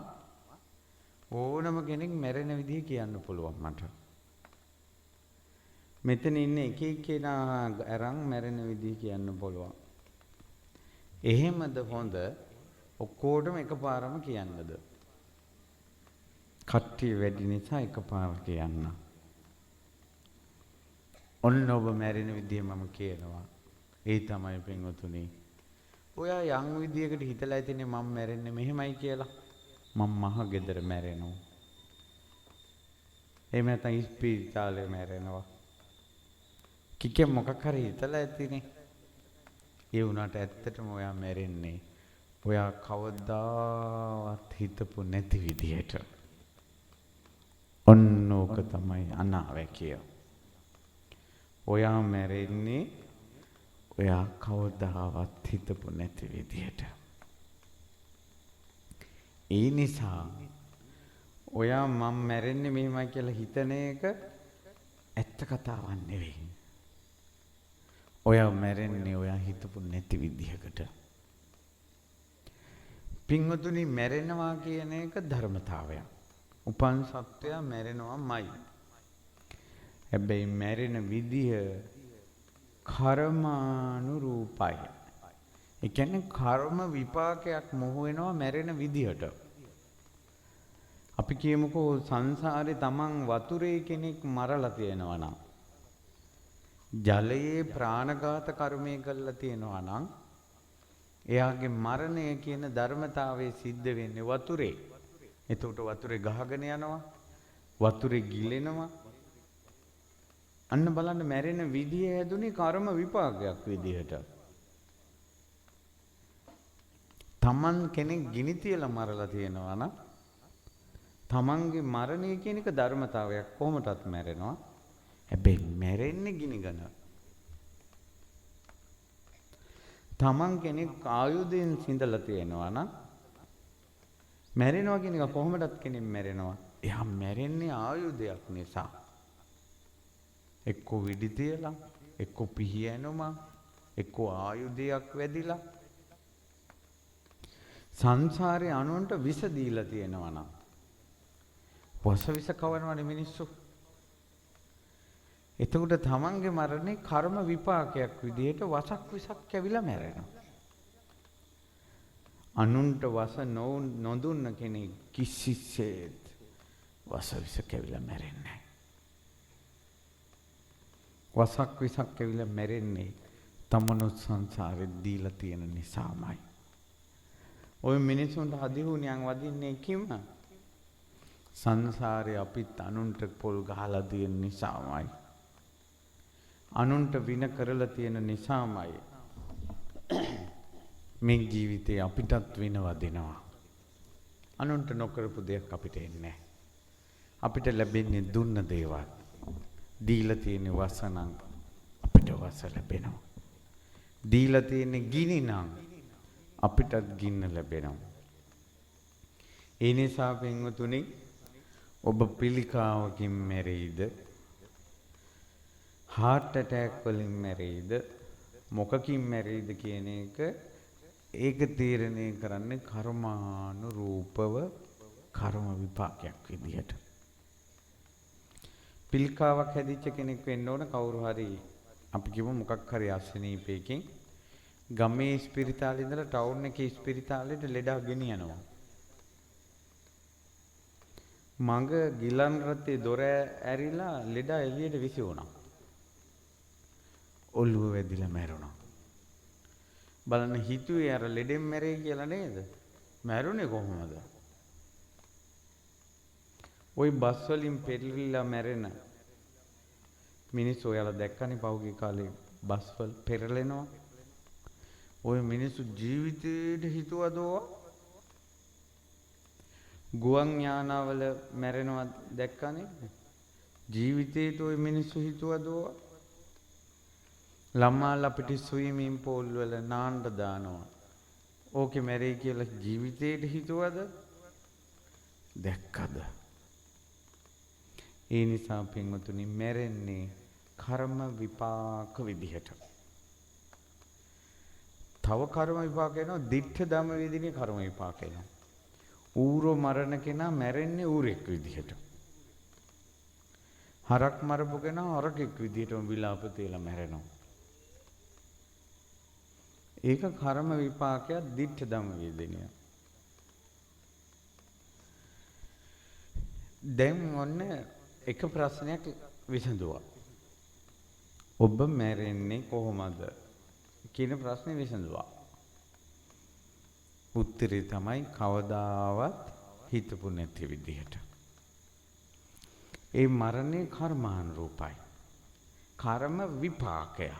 ඕනම කෙනෙක් මැරෙන විදිහ කියන්න පුළුවන් මට. මෙතන ඉන්න එක එක්කෙනා අරන් මැරෙන විදිහ කියන්න පුළුවන්. එහෙමද හොඳ ඔක්කොටම එකපාරම කියන්නද? කට්ටිය වැඩි නිසා එකපාර කියන්න. ඔන්න ඔබ මැරෙන විදිහ මම කියනවා. ඒ තමයි පින්වතුනි. ඔයා යම් විදියකට හිතලා ඇතිනේ මම මැරෙන්නේ මෙහෙමයි කියලා. මම මහ ගෙදර මැරෙනවා. එහෙම නැත්නම් ඉස්පිරිතාලේ මැරෙනවා. කිකේ මොකක් හරි හිතලා ඇතිනේ. ඒ වුණාට ඇත්තටම ඔයා මැරෙන්නේ ඔයා කවදාවත් හිතපු නැති විදියට. ඔන්න ඕක තමයි අනාවැකිය. ඔයා මැරෙන්නේ ඔයා කවදාවත් හිතපු නැති විදියට. ඒ නිසා ඔයා මම මැරෙන්නේ මෙහෙමයි කියලා හිතන එක ඇත්ත කතාවක් නෙවෙයි. ඔයා මැරෙන්නේ ඔයා හිතපු නැති විදිහකට. පින්වතුනි මැරෙනවා කියන එක ධර්මතාවයක්. උපන් සත්වයා මැරෙනවාමයි. හැබැයි මැරෙන විදිහ කර්මානුරූපයි. ඒ කියන්නේ කර්ම විපාකයක් මොහු වෙනවා මැරෙන විදිහට. අපි කියමුකෝ සංසාරේ තමන් වතුරේ කෙනෙක් මරලා තියෙනවා නම් ජලයේ ප්‍රාණඝාත කර්මය කළා තියෙනවා නම් එයාගේ මරණය කියන ධර්මතාවයේ සිද්ධ වෙන්නේ වතුරේ. එතකොට වතුරේ ගහගෙන යනවා. වතුරේ ගිලෙනවා. අන්න බලන්න මැරෙන විදිය හැදුනේ කර්ම විපාකයක් විදිහට. තමන් කෙනෙක් ගිනි තියලා මරලා තියෙනවා නම් තමන්ගේ මරණය කියන එක ධර්මතාවයක් කොහොමදත් මැරෙනවා. හැබැයි මැරෙන්නේ ගිනි ගන. තමන් කෙනෙක් ආයුධයෙන් සිඳලා තියෙනවා නම් මැරෙනවා කියන එක කොහොමදත් කෙනෙක් මැරෙනවා. එයා මැරෙන්නේ ආයුධයක් නිසා. එක්කෝ විඩි තියලා, එක්කෝ පිහියනුම, එක්කෝ ආයුධයක් වැදිලා. සංසාරේ අනුන්ට විස දීලා තියෙනවා නම් වස විස කවනවනේ මිනිස්සු. එතකොට තමන්ගේ මරණේ කර්ම විපාකයක් විදිහට වසක් විසක් කැවිලා මැරෙනවා. අනුන්ට වස නොදුන්න කෙනෙක් කිසිසේත් වස විස කැවිලා මැරෙන්නේ නැහැ. වසක් විසක් කැවිලා මැරෙන්නේ තමනුත් සංසාරේ දීලා තියෙන නිසාමයි. ඔය මිනිසුන්ට හදිහුණියන් වදින්නේ කිම? සංසාරේ අපිත් අනුන්ට පොල් ගහලා තියෙන නිසාමයි. අනුන්ට වින කරලා තියෙන නිසාමයි මේ ජීවිතේ අපිටත් වින වදිනවා. අනුන්ට නොකරපු දෙයක් අපිට එන්නේ. අපිට ලැබෙන්නේ දුන්න දේවල්. දීලා තියෙන වසනම් අපිට වස ලැබෙනවා. දීලා තියෙන ගිනි නම් අපිටත් ගින්න ලැබෙනවා. ඒ නිසා පින්වතුනි ඔබ පිළිකාවකින් මැරෙයිද? heart attack වලින් මැරෙයිද? මොකකින් මැරෙයිද කියන එක ඒක තීරණය කරන්නේ කර්මානුරූපව කර්ම විපාකයක් විදිහට. පිළිකාවක් හැදිච්ච කෙනෙක් වෙන්න ඕන කවුරු හරි අපි කිව්ව මොකක් හරි අසනීපයකින් ගමේ ස්පිරිතාලේ ඉඳලා ටවුන් එකේ ස්පිරිතාලේට ලෙඩා ගෙනියනවා. මඟ ගිලන් රත්තේ දොර ඇරිලා ලෙඩා එළියට විසි වුණා. ඔළුව වැදිලා මැරුණා. බලන්න හිතුවේ අර ලෙඩෙන් මැරෙයි කියලා නේද? මැරුණේ කොහොමද? ওই බස් වලින් පෙරලිලා මැරෙන මිනිස්සු ඔයාලා දැක්කනේ පහුගිය කාලේ බස් වල පෙරලෙනවා. ওই මිනිස්සු ජීවිතේට හිතුවදෝ ගුවන් යානාවල මැරෙනවා දැක්කනේ. ජීවිතේට ওই මිනිස්සු හිතුවදෝ ළමාලා අපිට ස්විමින් pool වල නාන්න දානවා. ඕකේ මැරෙයි කියලා ජීවිතේට හිතුවද? දැක්කද? ඒ නිසා පින්වතුනි මැරෙන්නේ කර්ම විපාක විදිහට. තව කර්ම විපාක එනවා දිට්ඨ ධම්ම වේදිනේ කර්ම විපාක එනවා. ඌරෝ මරණ කෙනා මැරෙන්නේ ඌරෙක් විදිහට. හරක් මරපු කෙනා හරකෙක් විදිහටම විලාප තියලා මැරෙනවා. ඒක කර්ම විපාකයක් දිට්ඨ ධම්ම වේදිනිය. දැන් ඔන්න එක ප්‍රශ්නයක් විසඳුවා. ඔබ මැරෙන්නේ කොහොමද කියන ප්‍රශ්නේ විසඳුවා. උත්තරේ තමයි කවදාවත් හිතපු නැති විදිහට. ඒ මරණේ කර්මානුරූපයි. කර්ම විපාකයක්.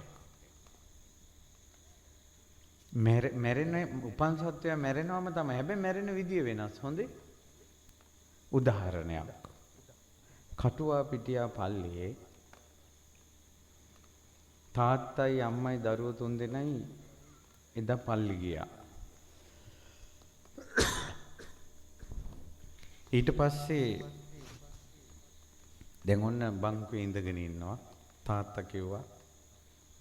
මැරෙන උපන් සත්වයා මැරෙනවම තමයි. හැබැයි මැරෙන විදිය වෙනස්. හොඳේ. උදාහරණයක්. කටුවා පිටියා පල්ලියේ තාත්තයි අම්මයි දරුවෝ තුන්දෙනයි එදා පල්ලි ගියා. ඊට පස්සේ දැන් ඔන්න බංකුවේ ඉඳගෙන ඉන්නවා. තාත්තා කිව්වා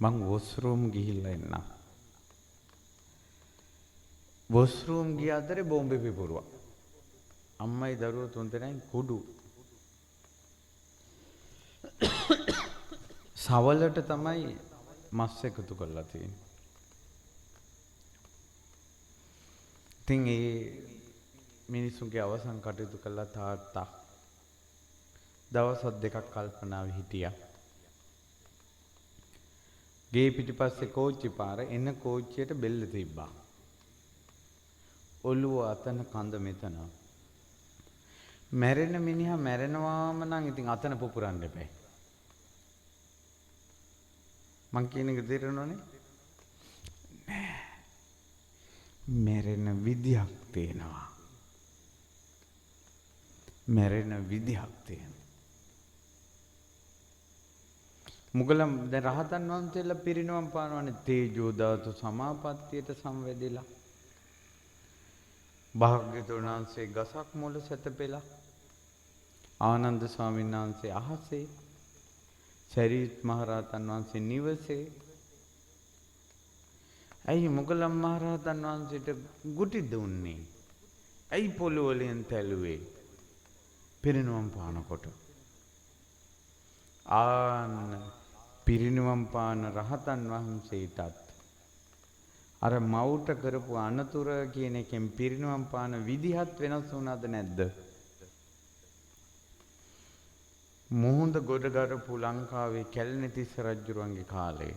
මං වොෂ්රූම් ගිහිල්ලා එන්නම්. වොෂ්රූම් ගිය අතරේ බෝම්බේ පිපුරුවා. අම්මයි දරුවෝ තුන්දෙනයි කුඩු. සවලට තමයි මස් එකතු කරලා තියෙන්නේ. ඉතින් ඒ මිනිස්සුන්ගේ අවසන් කටයුතු කළා තාත්තා. දවස් දෙකක් කල්පනාවේ හිටියා. ගේ පිටිපස්සේ කෝච්චි පාර එන කෝච්චියට බෙල්ල තිබ්බා. ඔළුව අතන කඳ මෙතන. මැරෙන මිනිහා මැරෙනවාම නම් ඉතින් අතන පුපුරන්න එපා. මං කියන එක තේරෙනවනේ? නෑ. මැරෙන විදියක් තියෙනවා. මැරෙන විදියක් තියෙනවා. මුගලන් දැන් රහතන් වහන්සේලා පිරිනවම් පානවනේ තේජෝ ධාතු සමාපත්තියට සංවැදිලා. භාග්‍යවතුන් වහන්සේ ගසක් මුල සැතපෙලා. ආනන්ද ස්වාමීන් වහන්සේ අහසේ. සරියුත් මහරහතන් වහන්සේ නිවසේ. ඇයි මුගලන් මහරහතන් වහන්සේට ගුටි දුන්නේ? ඇයි පොළොව වලින් තැළුවේ? පිරිනුවම් පානකොට. ආන්න පිරිනුවම් පාන රහතන් වහන්සේටත් අර මවුට කරපු අනතුර කියන එකෙන් පිරිනුවම් පාන විදිහත් වෙනස් වුණාද නැද්ද? මුහුද ගොඩගරපු ලංකාවේ කැලණිතිස්ස රජුරුවන්ගේ කාලේ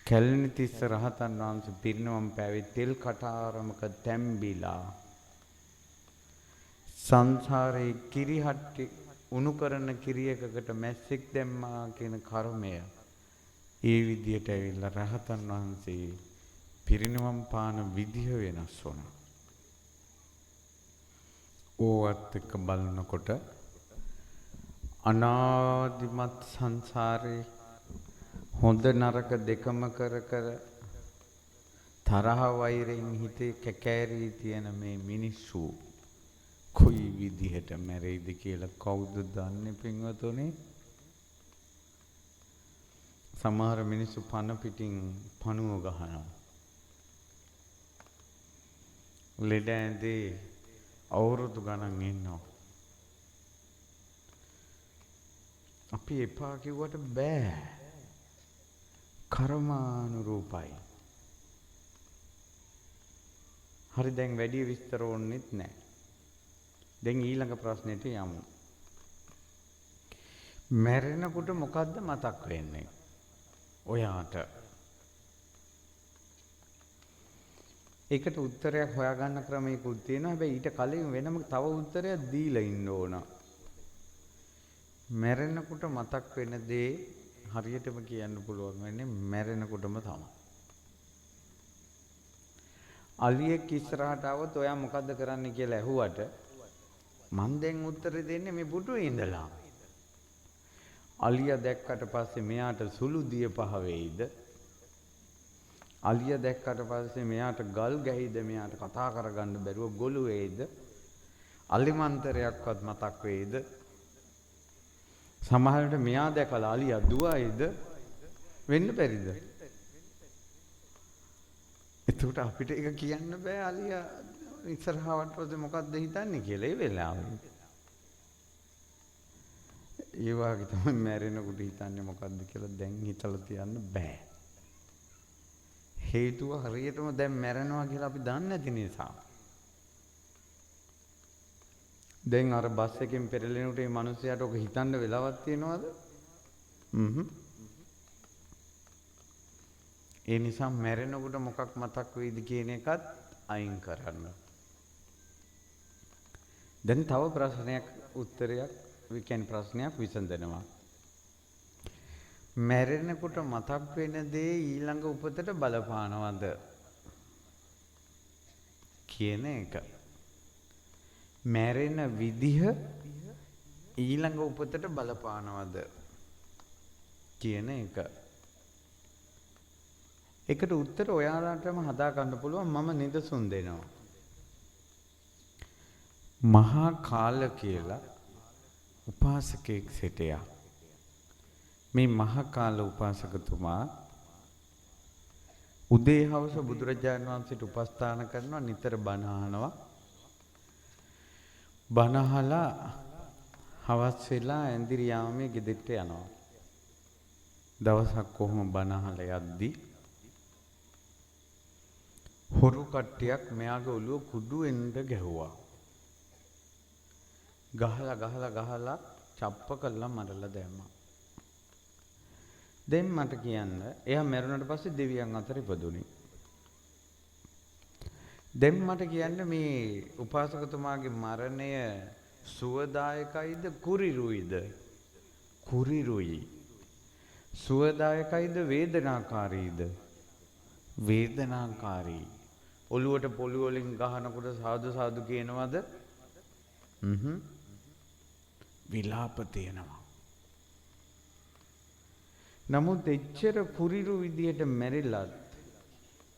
කැලණිතිස්ස රහතන් වහන්සේ පිරිනුවම් පෑවේ තෙල් කටාරමක තැම්බිලා සංසාරේ කිරිහට්ටි උණු කරන කිරියකකට මැස්සෙක් දැම්මා කියන කර්මය ඒ විදියට ඇවිල්ලා රහතන් වහන්සේ පිරිනිවන් පාන විදිහ වෙනස් වුණා. ඕවත් එක්ක බලනකොට අනාදිමත් සංසාරේ හොඳ නරක දෙකම කර කර තරහ වෛරයෙන් හිතේ කැකෑරී තියෙන මේ මිනිස්සු කොයි විදිහට මැරෙයිද කියලා කවුද දන්නේ පින්වතුනි? සමහර මිනිස්සු පන පිටින් පණුව ගහනවා. ලෙඩ ඇඳේ අවුරුදු ගණන් ඉන්නවා. අපි එපා කිව්වට බෑ. කර්මානුරූපයි. හරි දැන් වැඩි විස්තර ඕනෙත් නැහැ. දැන් ඊළඟ ප්‍රශ්නෙට යමු. මැරෙනකොට මොකද්ද මතක් වෙන්නේ? ඔයාට. ඒකට උත්තරයක් හොයාගන්න ක්‍රමයකුත් තියෙනවා. හැබැයි ඊට කලින් වෙනම තව උත්තරයක් දීලා ඉන්න ඕන. මැරෙනකොට මතක් වෙන දේ හරියටම කියන්න පුළුවන් වෙන්නේ මැරෙනකොටම තමයි. අලියෙක් ඉස්සරහට આવොත් ඔයා මොකද්ද කරන්න කියලා ඇහුවට මං දැන් උත්තරේ දෙන්නේ මේ පුටුවේ ඉඳලා. අලියා දැක්කට පස්සේ මෙයාට සුළු දිය පහ වෙයිද? අලියා දැක්කට පස්සේ මෙයාට ගල් ගැහිද? මෙයාට කතා කරගන්න බැරුව ගොළු වේද? අලිමන්තරයක්වත් මතක් වේද? සමහරවිට මෙයා දැකලා අලියා දුවයිද? වෙන්න බැරිද? එතකොට අපිට ඒක කියන්න බෑ අලියා ඉස්සරහවට පස්සේ මොකද්ද හිතන්නේ කියලා ඒ වෙලාවේ. ඒ වගේ තමයි මැරෙනකොට හිතන්නේ මොකද්ද කියලා දැන් හිතලා තියන්න බෑ. හේතුව හරියටම දැන් මැරෙනවා කියලා අපි දන්නේ නැති නිසා. දැන් අර බස් එකෙන් පෙරලෙනකොට මේ මිනිස්සයාට ඔක හිතන්න වෙලාවක් තියනවද? ඒ නිසා මැරෙනකොට මොකක් මතක් වෙයිද කියන එකත් අයින් කරන්න. දැන් තව ප්‍රශ්නයක් උත්තරයක් ප්‍රශ්නයක් විසඳනවා. මැරෙනකොට මතක් වෙන දේ ඊළඟ උපතට බලපානවද කියන එක. මැරෙන විදිහ ඊළඟ උපතට බලපානවද කියන එක. ඒකට උත්තර ඔයාලටම හදා ගන්න පුළුවන්. මම නිදසුන් දෙනවා. මහා කාල කියලා උපාසකෙක් සිටියා. මේ මහා කාල උපාසකතුමා උදේ හවස බුදුරජාණන් වහන්සේට උපස්ථාන කරනවා, නිතර බණ අහනවා. බණ අහලා හවස් වෙලා ඇඳිරි යාමේ ගෙදරට යනවා. දවසක් කොහොම බණ අහලා යද්දි හොරු කට්ටියක් මෙයාගේ ඔළුව කුඩු එන්න ගැහුවා. ගහලා චප්ප කළා මරලා දැම්මා. දැන් මට කියන්න එයා මැරුණාට පස්සේ දෙවියන් අතර ඉපදුනේ. දැන් මට කියන්න මේ උපාසකතුමාගේ මරණය සුවදායකයිද කුරිරුයිද? කුරිරුයි. සුවදායකයිද වේදනාකාරීද? වේදනාකාරී. ඔළුවට පොළු වලින් ගහනකොට සාදු සාදු කියනවද? විලාප තියෙනවා. නමුත් එච්චර කුරිරු විදියට මැරිලත්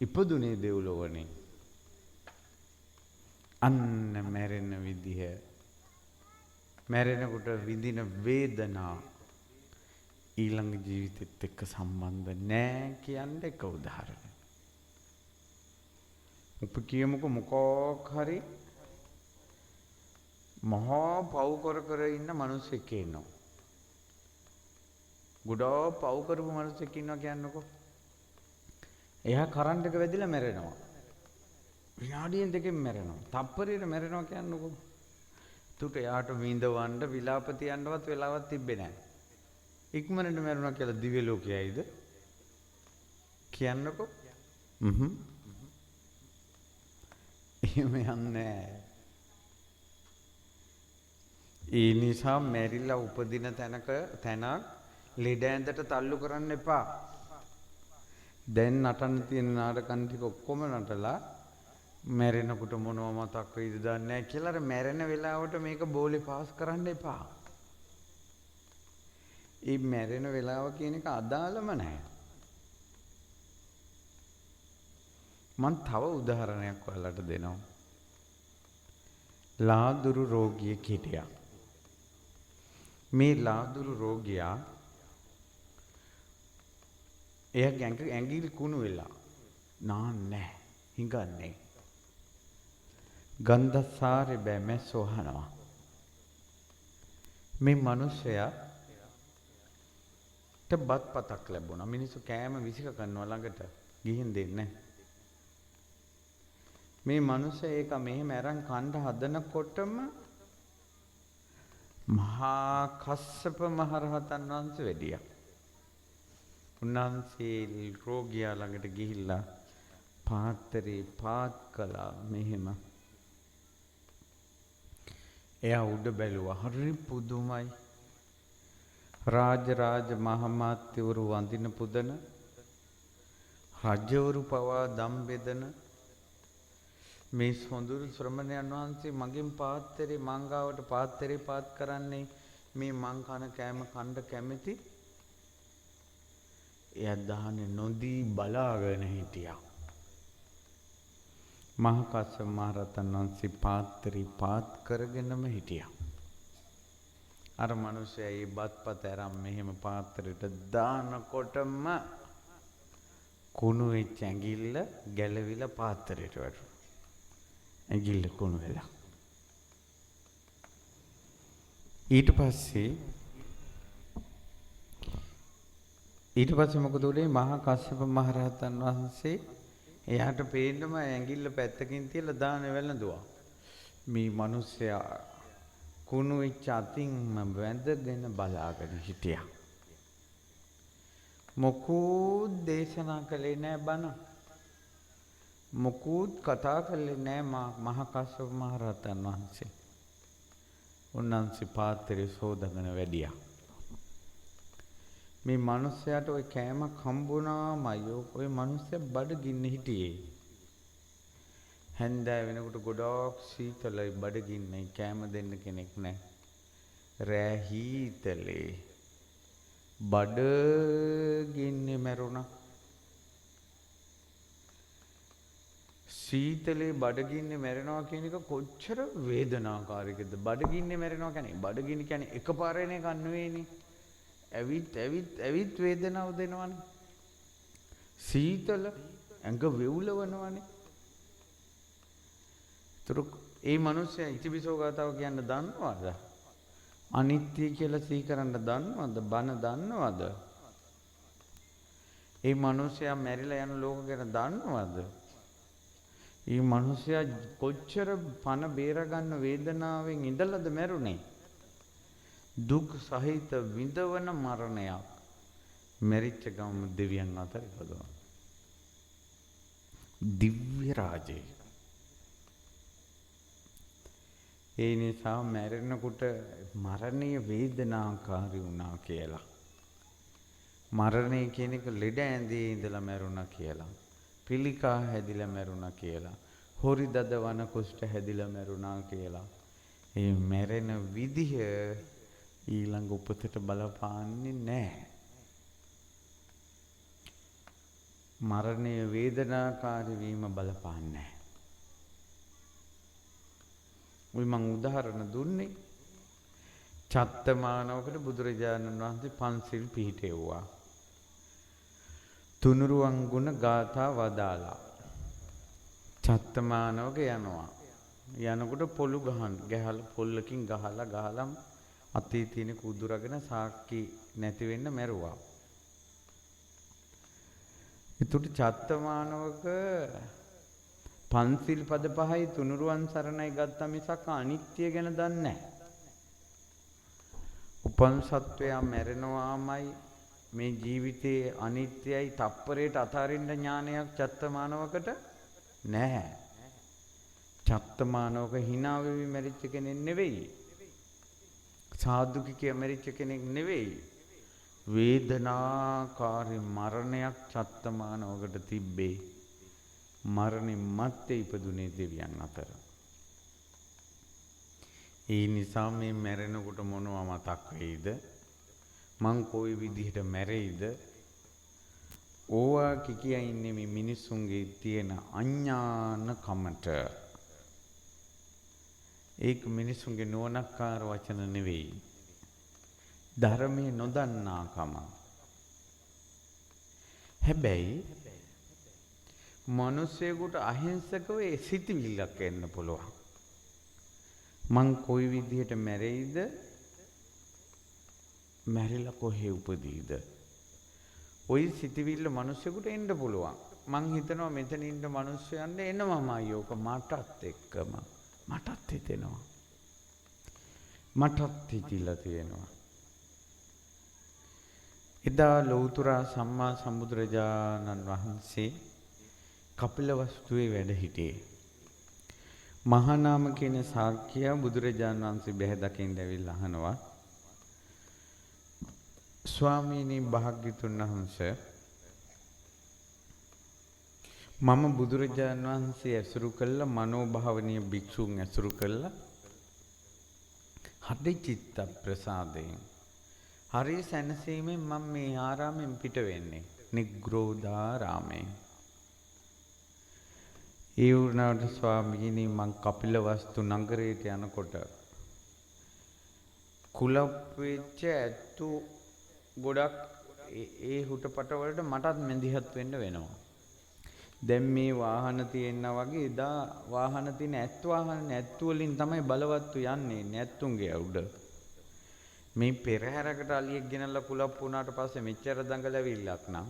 ඉපදුනේ දෙව්ලොවනේ. අන්න මැරෙන විදිහ, මැරෙනකොට විඳින වේදනා ඊළඟ ජීවිතෙත් එක්ක සම්බන්ධ නෑ කියන්න එක උදාහරණයක්. අපි කියමුකෝ මොකක් හරි මහා පව් කර ඉන්න මිනිස්සෙක් ඉන්නවා. ගොඩාක් පව් කරපු මිනිස්සෙක් ඉන්නවා කියන්නකෝ. එයා කරන්ට් එක වැදිලා මැරෙනවා. විනාඩියෙන් දෙකකින් මැරෙනවා. තප්පරයකට මැරෙනවා කියන්නකෝ. තුට එයාට විඳවන්න විලාප තියන්නවත් වෙලාවක් තිබ්බේ නැහැ. ඉක්මනට මැරුණා කියලා දිව්‍ය ලෝකයයිද කියන්නකෝ. එහෙම යන්නේ. ඒ නිසා මැරිලා උපදින තැනක් ලෙඩ ඇඳට තල්ලු කරන්න එපා. දැන් නටන්න තියෙන නාටකම් ටික ඔක්කොම නටලා මැරෙනකොට මොනව මතක් වෙයිද දන්නේ නැහැ කියලා අර මැරෙන වෙලාවට මේක බෝලේ පාස් කරන්න එපා. ඒ මැරෙන වෙලාව කියන එක අදාළම නැහැ. මම තව උදාහරණයක් ඔයාලට දෙනවා. ලාදුරු රෝගියෙක් හිටියා. මේ ලාදුරු රෝගියා එයාගේ ඇඟිලි කුණු වෙලා නාන්නේ හිඟන්නේ. ගන්ධසාරේ බෑ මැස්සෝ අහනවා. මේ මිනිස්සයා බත් පතක් ලැබුණා. මිනිස්සු කෑම විසික කරනවා ළඟට ගිහින් දෙන්නේ. මේ මිනිස්සයා ඒක මෙහෙම අරන් කන්න හදනකොටම මහා කස්සප මහරහතන් වහන්සේ වැඩියා. උන්වහන්සේ රෝගියා ළඟට ගිහිල්ලා පාත්‍රේ පාත් කළා මෙහෙම. එයා උඩ බැලුවා. හරි පුදුමයි. රාජ මහමාත්‍යවරු වඳින පුදන රජවරු පවා දම් බෙදන මේ සොඳුරු ශ්‍රමණයන් වහන්සේ මගෙන් පාත්‍රේ මංගාවට පාත්‍රේ පාත් කරන්නේ මේ මං කන කෑම කන්න කැමති. එයා දාන්නේ නොදී බලාගෙන හිටියා. මහා කස්සප මහ රහතන් වහන්සේ පාත්‍රේ පාත් කරගෙනම හිටියා. අර මිනිස්සයා ඒ බත්පත අරන් මෙහෙම පාත්‍රයට දානකොටම කුණු වෙච්ච ඇඟිල්ල ගැලවිලා පාත්‍රයට වැටුණා. ඇඟිල්ල කුණු වෙලා. ඊට පස්සේ මොකද උනේ? මහා කස්සප මහ රහතන් වහන්සේ එයාට පේන්නම ඇඟිල්ල පැත්තකින් තියලා දාන වැළඳුවා. මේ මිනිස්සයා කුණු වෙච්ච අතින්ම වැඳගෙන බලාගෙන හිටියා. මොකුත් දේශනා කළේ නෑ බණ. මොකුත් කතා කළේ නෑ මහා කස්සප මහ රහතන් වහන්සේ. උන්වහන්සේ පාත්‍රය සෝදගෙන වැඩියා. මේ මිනිස්සයාට ওই කෑමක් හම්බුණාමයි ඔය මිනිස්සයා බඩගින්න හිටියේ. හැන්දෑව වෙනකොට ගොඩාක් සීතලයි බඩගින්නයි කෑම දෙන්න කෙනෙක් නැහැ. රෑ හීතලේ බඩගින්නේ මැරුණා. සීතලේ බඩගින්නේ මැරෙනවා කියන එක කොච්චර වේදනාකාරීකද? බඩගින්නේ මැරෙනවා කියන්නේ බඩගින්න කියන්නේ එකපාරේන එකක් නෙවෙයිනේ. ඇවිත් වේදනාව දෙනවනේ. සීතල ඇඟ වෙවුලවනවනේ. ඒ මිනිස්සයා ඉතිපිසෝ ගාතාව කියන්න දන්නවද? අනිත්‍ය කියලා සිහි කරන්න දන්නවද? බණ දන්නවද? ඒ මිනිස්සයා මැරිලා යන ලෝක ගැන දන්නවද? ඒ මිනිස්සයා කොච්චර පණ බේරගන්න වේදනාවෙන් ඉඳලාද මැරුණේ? දුක් සහිත විඳවන මරණයක්. මැරිච්ච ගම දෙවියන් අතර ඉපදුණා. දිව්‍ය රාජේ. ඒ නිසා මැරෙනකොට මරණීය වේදනාකාරී වුණා කියලා. මරණය කියන එක ලෙඩ ඇඳේ ඉඳලා මැරුණා කියලා. පිළිකා හැදිලා මැරුණා කියලා. හොරි දද වන කුෂ්ඨ හැදිලා මැරුණා කියලා. ඒ මැරෙන විදිහ ඊළඟ උපතට බලපාන්නේ නැහැ. මරණීය වේදනාකාරී වීම බලපාන්නේ නැහැ. ඔය මං උදාහරණ දුන්නේ චත්තමානවකට බුදුරජාණන් වහන්සේ පන්සිල් පිහිටෙව්වා. තුනුරුවන් ගුණ ගාථා වදාලා. චත්තමානවක යනවා. යනකොට පොළු ගහලා පොල්ලකින් ගහලා අතේ තියෙන කුදුරගෙන සාක්කි නැති වෙන්න මැරුවා. ඒතුට චත්තමානවක පන්සිල් පද පහයි තුනුරුවන් සරණයි ගත්තා මිසක් අනිත්‍ය ගැන දන්නේ නැහැ. උපන් සත්වයා මැරෙනවාමයි මේ ජීවිතයේ අනිත්‍යයි තප්පරයට අතාරින්න ඥානයක් චත්තමානවකට නැහැ. චත්තමානවක hina වෙවි මැරිච්ච කෙනෙක් නෙවෙයි. සාදුකිකය මැරිච්ච කෙනෙක් නෙවෙයි. වේදනාකාරී මරණයක් චත්තමානවකට තිබ්බේ. මරණින් මත්තේ ඉපදුනේ දෙවියන් අතර. ඒ නිසා මේ මැරෙනකොට මොනවා මතක් වෙයිද? මං කොයි විදිහට මැරෙයිද? ඕවා කිකියා ඉන්නේ මේ මිනිස්සුන්ගේ තියෙන අඥානකමට. ඒක මිනිස්සුන්ගේ නුවණක්කාර වචන නෙවෙයි. ධර්මයේ නොදන්නාකම. හැබැයි මිනිස්සෙකුට අහිංසකව ඒ සිතිවිල්ලක් එන්න පුළුවන්. මං කොයි විදිහට මැරෙයිද? මැරිලා කොහේ උපදීද? ওই සිතිවිල්ල මිනිස්සුෙකුට එන්න පුළුවන්. මං හිතනවා මෙතන ඉන්න මිනිස්සුයන්ට එනවමයි ඕක මටත් එක්කම. මටත් හිතෙනවා. මටත් හිතිලා තියෙනවා. එදා ලෞතර සම්මා සම්බුදුරජාණන් වහන්සේ කපිලවස්තුවේ වැඩ සිටියේ. මහානාම කියන ශාක්‍යයා බුදුරජාණන් වහන්සේ බැහැ දකින්න ඇවිල්ලා අහනවා, ස්වාමීනි භාග්‍යතුන් වහන්සේ, මම බුදුරජාණන් වහන්සේ ඇසුරු කළ මනෝභාවනීය භික්ෂුන් ඇසුරු කළා. හදේ චිත්ත ප්‍රසාදයෙන් හරි සැනසීමෙන් මම මේ ආරාමෙන් පිට වෙන්නේ. නිග්‍රෝධාරාමයෙන්. ඒ වුණාට ස්වාමීනි මං කපිලවස්තු නගරයට යනකොට කුලප් වෙච්ච ඇත්තු ගොඩක් ඒ හුටපට වලට මටත් මැදිහත් වෙන්න වෙනවා. දැන් මේ වාහන තියෙනා වගේ එදා වාහන තියෙන ඇත්තු වලින් තමයි බලවත්තු යන්නේ නැත්තුන්ගේ උඩ. මේ පෙරහැරකට අලියෙක් ගෙනල්ලා කුලප් වුණාට පස්සේ මෙච්චර දඟලවිල්ලක් නම්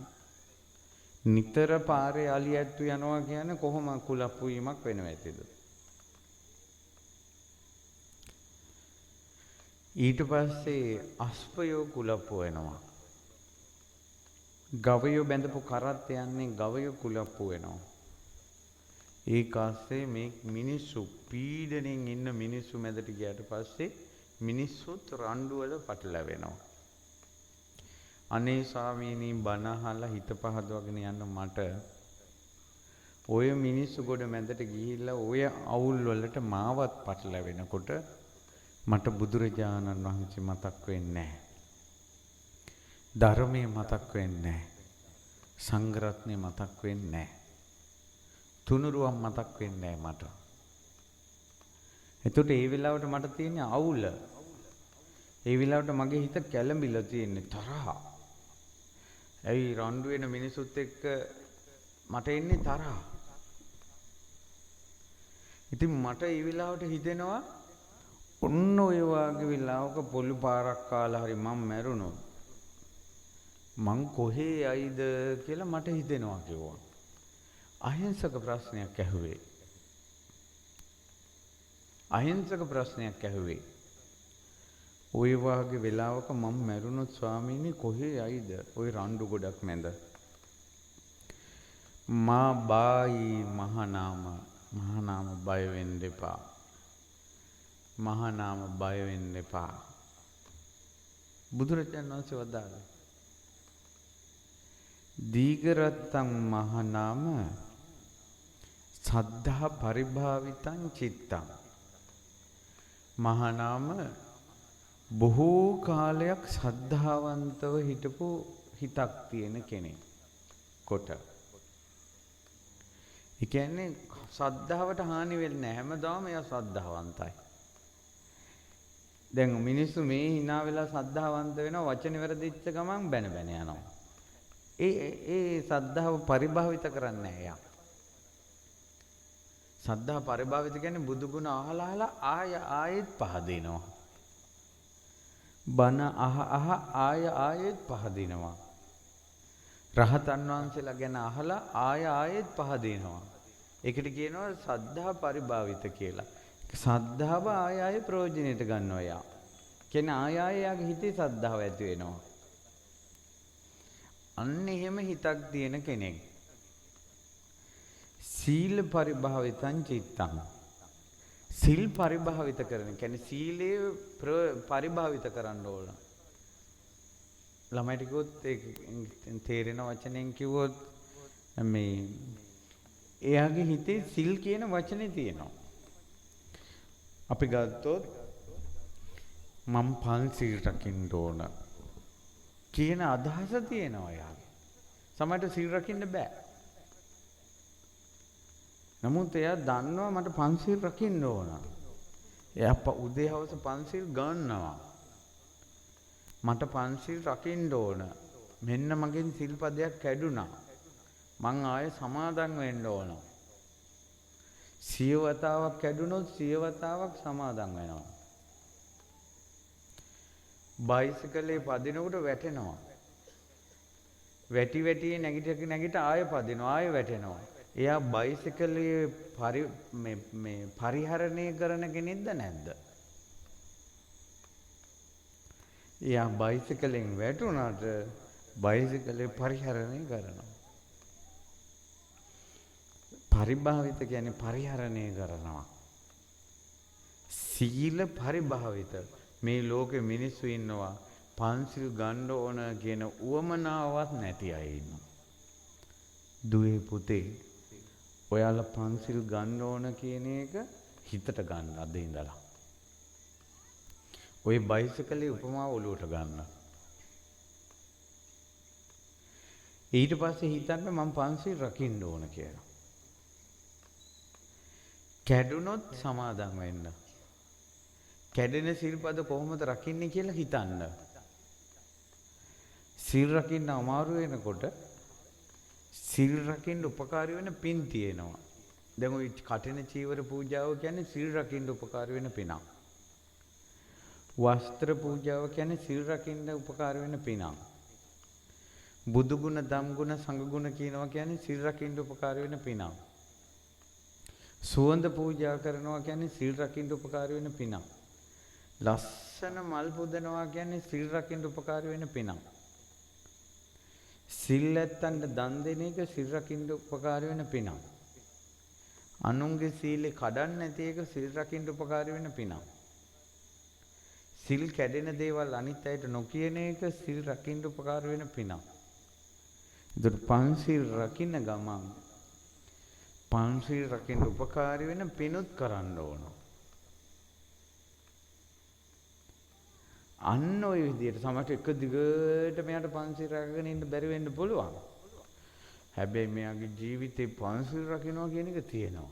නිතර පාරේ අලි ඇත්තු යනවා කියන්නේ කොහොම කුලප් වීමක් වෙනව ඇතිද? ඊට පස්සේ අස්පයෝ කුලප් වෙනවා. ගවයෝ බැඳපු කරත් යන්නේ ගවයෝ කුලප් වෙනවා. ඒකාස්සේ මේ මිනිස්සු පීඩණයෙන් ඉන්න මිනිස්සු මැදට ගියාට පස්සේ මිනිස්සුත් රණ්ඩු වල පටලැවෙනවා. අනේ ස්වාමීනි බණ අහලා හිත පහදවගෙන යන්න මට ඔය මිනිස්සු ගොඩ මැදට ගිහිල්ලා ඔය අවුල් වලට මාවත් පටලැවෙනකොට මට බුදුරජාණන් වහන්සේ මතක් වෙන්නේ නැහැ. ධර්මයේ මතක් වෙන්නේ නැහැ. සංඝ රත්නය මතක් වෙන්නේ නැහැ. තුනුරුවන් මතක් වෙන්නේ නැහැ මට. එතකොට ඒ වෙලාවට මට තියෙන අවුල, ඒ වෙලාවට මගේ හිත කැළඹිලා තියෙන්නේ තරහ. ඇයි රණ්ඩු වෙන මිනිසුත් එක්ක මට එන්නේ තරහ. ඉතින් මට ඒ වෙලාවට හිතෙනවා ඔන්න ඔය වාගේ වෙලාවක පොළු පාරක් කාලා හරි මම මැරුණොත් මං කොහේ යයිද කියලා මට හිතෙනවා කිව්වා. අහිංසක ප්‍රශ්නයක් ඇහුවේ. අහිංසක ප්‍රශ්නයක් ඇහුවේ. ওই වාගේ වෙලාවක මම මැරුණොත් ස්වාමීනි කොහේ යයිද? ওই රණ්ඩු ගොඩක් මැද. මා බායි මහානාම බය වෙන්න එපා. මහානාම බය වෙන්න එපා. බුදුරජාණන් වහන්සේ වදාළා. දීඝරත්තං මහානාම සද්ධා පරිභාවිතං චිත්තං. මහානාම බොහෝ කාලයක් ශ්‍රද්ධාවන්තව හිටපු හිතක් තියෙන කෙනෙක් කොට. ඒ කියන්නේ ශ්‍රද්ධාවට හානි වෙන්නේ නැහැ. හැමදාම එයා ශ්‍රද්ධාවන්තයි. දැන් මිනිස්සු මේ hina වෙලා ශ්‍රද්ධාවන්ත වෙනවා, වචන වැරදිච්ච ගමන් බැන යනවා. ඒ ශ්‍රද්ධාව පරිභාවිත කරන්නේ නැහැ එයා. ශ්‍රද්ධා පරිභාවිත කියන්නේ බුදු ගුණ අහලා ආයෙත් පහදිනවා. බණ ආයෙත් පහදිනවා. රහතන් වහන්සේලා ගැන අහලා ආයෙත් පහදිනවා. ඒකට කියනවා ශ්‍රද්ධා පරිභාවිත කියලා. ශ්‍රද්ධාව ආයෙ ප්‍රයෝජනෙට ගන්නවා යා. කියන්නේ ආයෙ යාගේ හිතේ ශ්‍රද්ධාව ඇති වෙනවා. අන්න එහෙම හිතක් තියෙන කෙනෙක්. සීල පරිභාවිතං චිත්තං. සිල් පරිභාවිත කරන කියන්නේ සීලය පරිභාවිත කරන්න ඕන. ළමයිට කිව්වොත් ඒක තේරෙන වචනෙන් කිව්වොත් මේ එයාගේ හිතේ සිල් කියන වචනේ තියෙනවා. අපි ගත්තොත් මම පන්සිල් රකින්න ඕන කියන අදහස තියෙනවා එයාගේ. සමහරට සිල් රකින්න බෑ. නමුත් එයා දන්නවා මට පන්සිල් රකින්න ඕන. එයා උදේ හවස පන්සිල් ගන්නවා. මට පන්සිල් රකින්න ඕන. මෙන්න මගෙන් සිල්පදයක් කැඩුනා. මං ආයේ සමාදන් වෙන්න ඕන. සිය වතාවක් කැඩුනොත් සිය වතාවක් සමාදන් වෙනවා. බයිසිකලේ පදිනකොට වැටෙනවා. වැටි නැගිට ආයෙ පදිනවා ආයෙ වැටෙනවා. එයා බයිසිකලේ පරිහරණය කරන කෙනෙක්ද නැද්ද? එයා බයිසිකලෙන් වැටුණාට බයිසිකලේ පරිහරණය කරනවා. පරිභාවිත කියන්නේ පරිහරණය කරනවා. සීල පරිභාවිත මේ ලෝකෙ මිනිස්සු ඉන්නවා පන්සිල් ගන්න ඕන කියන උවමනාවක් නැති අය ඉන්නවා. දුවේ පුතේ ඔයාලා පන්සිල් ගන්න ඕන කියන එක හිතට ගන්න අද ඉඳලා. ඔය බයිසිකලේ උපමාව ඔලුවට ගන්න. ඊට පස්සේ හිතන්න මම පන්සිල් රකින්න ඕන කියලා. කැඩුනොත් සමාදන් වෙන්න. කැඩෙන සිල්පද කොහොමද රකින්නේ කියලා හිතන්න. සිල් රකින්න අමාරු වෙනකොට සිල් රකින්න උපකාරී වෙන පින් තියෙනවා. දැන් ওই කටින චීවර පූජාව කියන්නේ සිල් රකින්න උපකාරී වෙන පිනක්. වස්ත්‍ර පූජාව කියන්නේ සිල් රකින්න උපකාරී වෙන පිනක්. බුදු ගුණ, ධම් ගුණ, සංඝ ගුණ කියනවා කියන්නේ සිල් රකින්න උපකාරී වෙන පිනක්. සුවඳ පූජා කරනවා කියන්නේ සිල් රකින්න උපකාරී වෙන පිනක්. ලස්සන මල් පුදනවා කියන්නේ සිල් රකින්න උපකාරී වෙන පිනක්. සිල් නැත්තන්ට දන් දෙන එක සිල් රකින්න උපකාරී වෙන පිනක්. අනුන්ගේ සීලේ කඩන්න නැති එක සිල් රකින්න උපකාරී වෙන පිනක්. සිල් කැඩෙන දේවල් අනිත් අයට නොකියන එක සිල් රකින්න උපකාරී වෙන පිනක්. ඒතර පන්සිල් රකින්න ගමන් පන්සිල් රකින්න උපකාරී වෙන පිනුත් කරන්න ඕන. අන්න ඔය විදිහට සමහරට එක දිගට මෙයාට පන්සිල් රැකගෙන ඉන්න බැරි වෙන්න පුළුවන්. හැබැයි මෙයාගේ ජීවිතේ පන්සිල් රකින්නවා කියන එක තියෙනවා.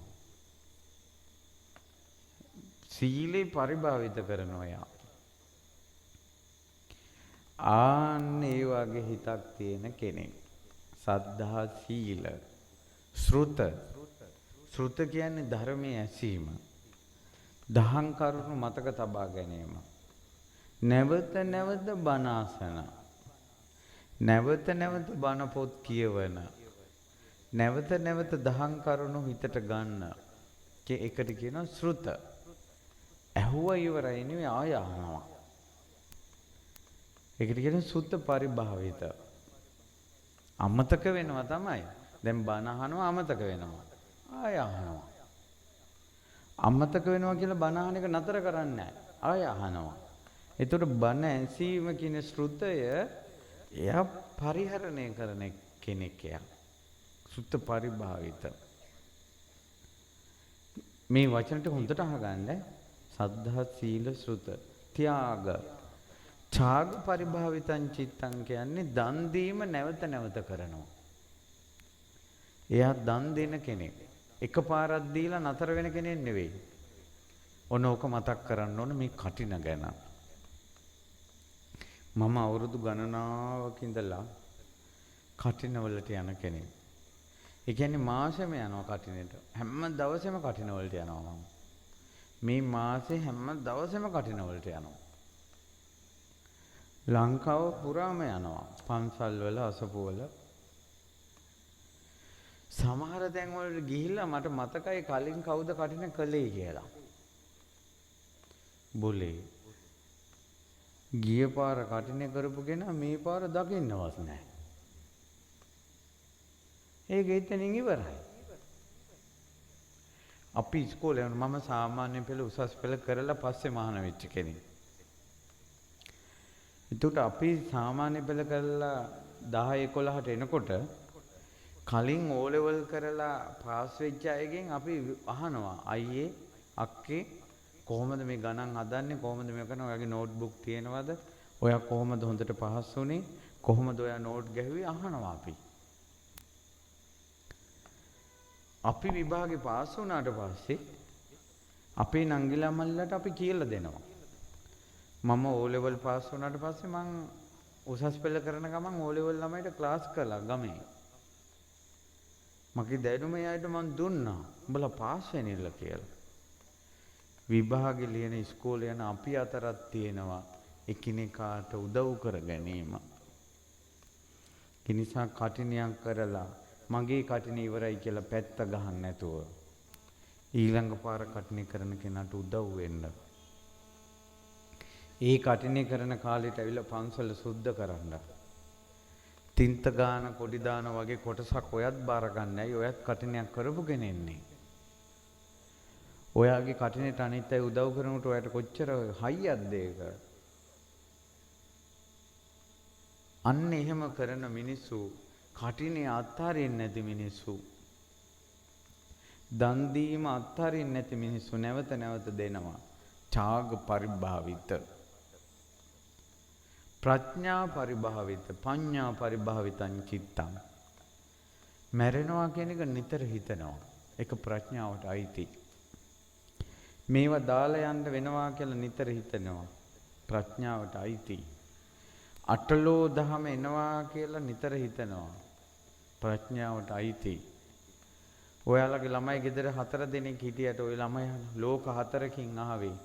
සීලේ පරිභාවිත කරනවා යා. ආන්න ඒ වගේ හිතක් තියෙන කෙනෙක්. සද්ධා සීල ශ්‍රුත ශ්‍රුත කියන්නේ ධර්මයේ ඇසීම. දහම් කරුණු මතක තබා ගැනීම. නැවත නැවත බණ අසන. නැවත නැවත බණ පොත් කියවන. නැවත නැවත දහම් කරුණු හිතට ගන්න. ඒකට කියනවා ශ්‍රුත. ඇහුවා ඉවරයි නෙවෙයි ආය අහනවා. ඒකට කියනවා සුත්ත පරිභාවිත. අමතක වෙනවා තමයි. දැන් බණ අහනවා අමතක වෙනවා. ආය අහනවා. අමතක වෙනවා කියලා බණ අහන එක නතර කරන්නේ නැහැ. ආය අහනවා. ඒතකොට බණ ඇසීම කියන ශ්‍රුතය එයා පරිහරණය කරන කෙනෙක් එයා. සුත්ත පරිභාවිත. මේ වචනට හොඳට අහගන්න. සද්ධා සීල ශ්‍රුත ත්‍යාග ඡාග පරිභාවිතං චිත්තං කියන්නේ දන් දීම නැවත නැවත කරනවා. එයා දන් දෙන කෙනෙක්. එකපාරක් දීලා නතර වෙන කෙනෙක් නෙවෙයි. ඔන්න ඕක මතක් කරන්න ඕන මේ කටින ගැන. මම අවුරුදු ගණනාවක ඉඳලා කටිනවලට යන කෙනෙක්. ඒ කියන්නේ මාසෙම යනවා කටිනෙට. හැම දවසෙම කටිනවලට යනවා මම. මේ මාසේ හැම දවසෙම කටිනවලට යනවා. ලංකාව පුරාම යනවා. පන්සල් වල අසපු වල. සමහර තැන් වලට ගිහිල්ලා මට මතකයි කලින් කවුද කටින කළේ කියලා. බොලේ. ගිය පාර කටිනේ කරපු කෙනා මේ පාර දකින්නවත් නැහැ. ඒක එතනින් ඉවරයි. අපි ඉස්කෝලේ යන මම සාමාන්‍ය පෙළ උසස් පෙළ කරලා පස්සේ මහාන වෙච්ච කෙනෙක්. එතකොට අපි සාමාන්‍ය පෙළ කරලා 10 11ට එනකොට කලින් O level කරලා පාස් වෙච්ච අයගෙන් අපි අහනවා අයියේ අක්කේ කොහොමද මේ ගණන් හදන්නේ කොහොමද මේ කරන්නේ ඔයාගේ නෝට්බුක් තියෙනවද ඔයා කොහොමද හොඳට පාස් වුනේ කොහොමද ඔයා නෝට් ගැහුවේ අහනවා අපි විභාගේ පාස් වුණාට පස්සේ අපේ නංගිලා මල්ලට අපි කියලා දෙනවා මම O level පාස් වුණාට පස්සේ මං උසස් පෙළ කරන ගමන් O level ළමයිට ක්ලාස් කළා ගමේ මගේ දැනුම එයාට මං දුන්නා උඹලා පාස් වෙනිල්ල කියලා විභාගේ ලියන ඉස්කෝලේ යන අපි අතරක් තියෙනවා එකිනෙකාට උදව් කර ගැනීම. ඒ නිසා කටිනියක් කරලා මගේ කටින ඉවරයි කියලා පැත්ත ගහන්න නැතුව ඊළඟ පාර කටින කරන කෙනාට උදව් වෙන්න. ඒ කටිනේ කරන කාලෙට ඇවිල්ලා පන්සල සුද්ධ කරන්න. තින්ත ගාන කොඩි දාන වගේ කොටසක් ඔයත් බාර ගන්නයි ඔයත් කටිනයක් කරපු කෙනෙන්නේ. ඔයාගේ කටිනේට අනිත් අය උදව් කරනකොට ඔයාට කොච්චර හයියක්ද ඒක? අන්න එහෙම කරන මිනිස්සු කටිනේ අත්හරින්නේ නැති මිනිස්සු. දන් දීම අත්හරින්නේ නැති මිනිස්සු නැවත නැවත දෙනවා. ඡාග පරිභාවිත ප්‍රඥා පරිභාවිත පඤ්ඤා පරිභාවිතං චිත්තං මැරෙනවා කියන එක නිතර හිතනවා ඒක ප්‍රඥාවට අයිති මේවා දාලා යන්න වෙනවා කියලා නිතර හිතනවා ප්‍රඥාවට අයිති අටලෝ දහම එනවා කියලා නිතර හිතනවා ප්‍රඥාවට අයිති ඔයාලගේ ළමයි ගෙදර 4 දෙනෙක් හිටියට ওই ළමයි ලෝක 4කින් ආවේ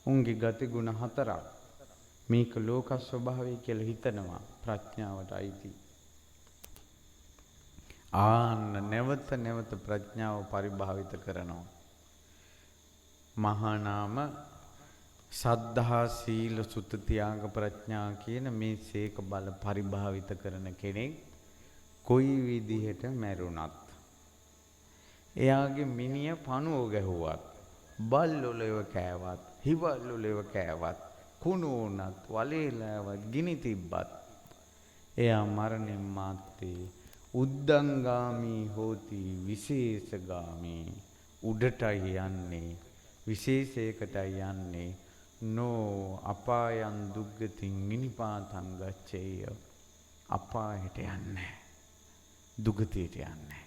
උන්ගේ ගති ගුණ 4ක් මේක ලෝක ස්වභාවය කියලා හිතනවා ප්‍රඥාවට අයිති. ආන්න නැවත නැවත ප්‍රඥාව පරිභාවිත කරනවා. මහා නාම සද්ධා සීල සුත ත්‍යාග ප්‍රඥා කියන මේ සීක බල පරිභාවිත කරන කෙනෙක් කොයි විදිහට මැරුණත් එයාගේ මිනිය පණුව ගැහුවත් බල්ලොලව කෑවත් හිවල්ලොලව කෑවත් කුණු වුණත් වලේලවත් ගිනි තිබ්බත් එයා මරණින් මාත්තේ උද්දංගාමි හෝති විශේෂගාමි උඩටයි යන්නේ විශේෂයකටයි යන්නේ නෝ අපායන් දුග්ගතින් මිනිපාතං ගච්ඡේය අපායට යන්නේ දුගතියට යන්නේ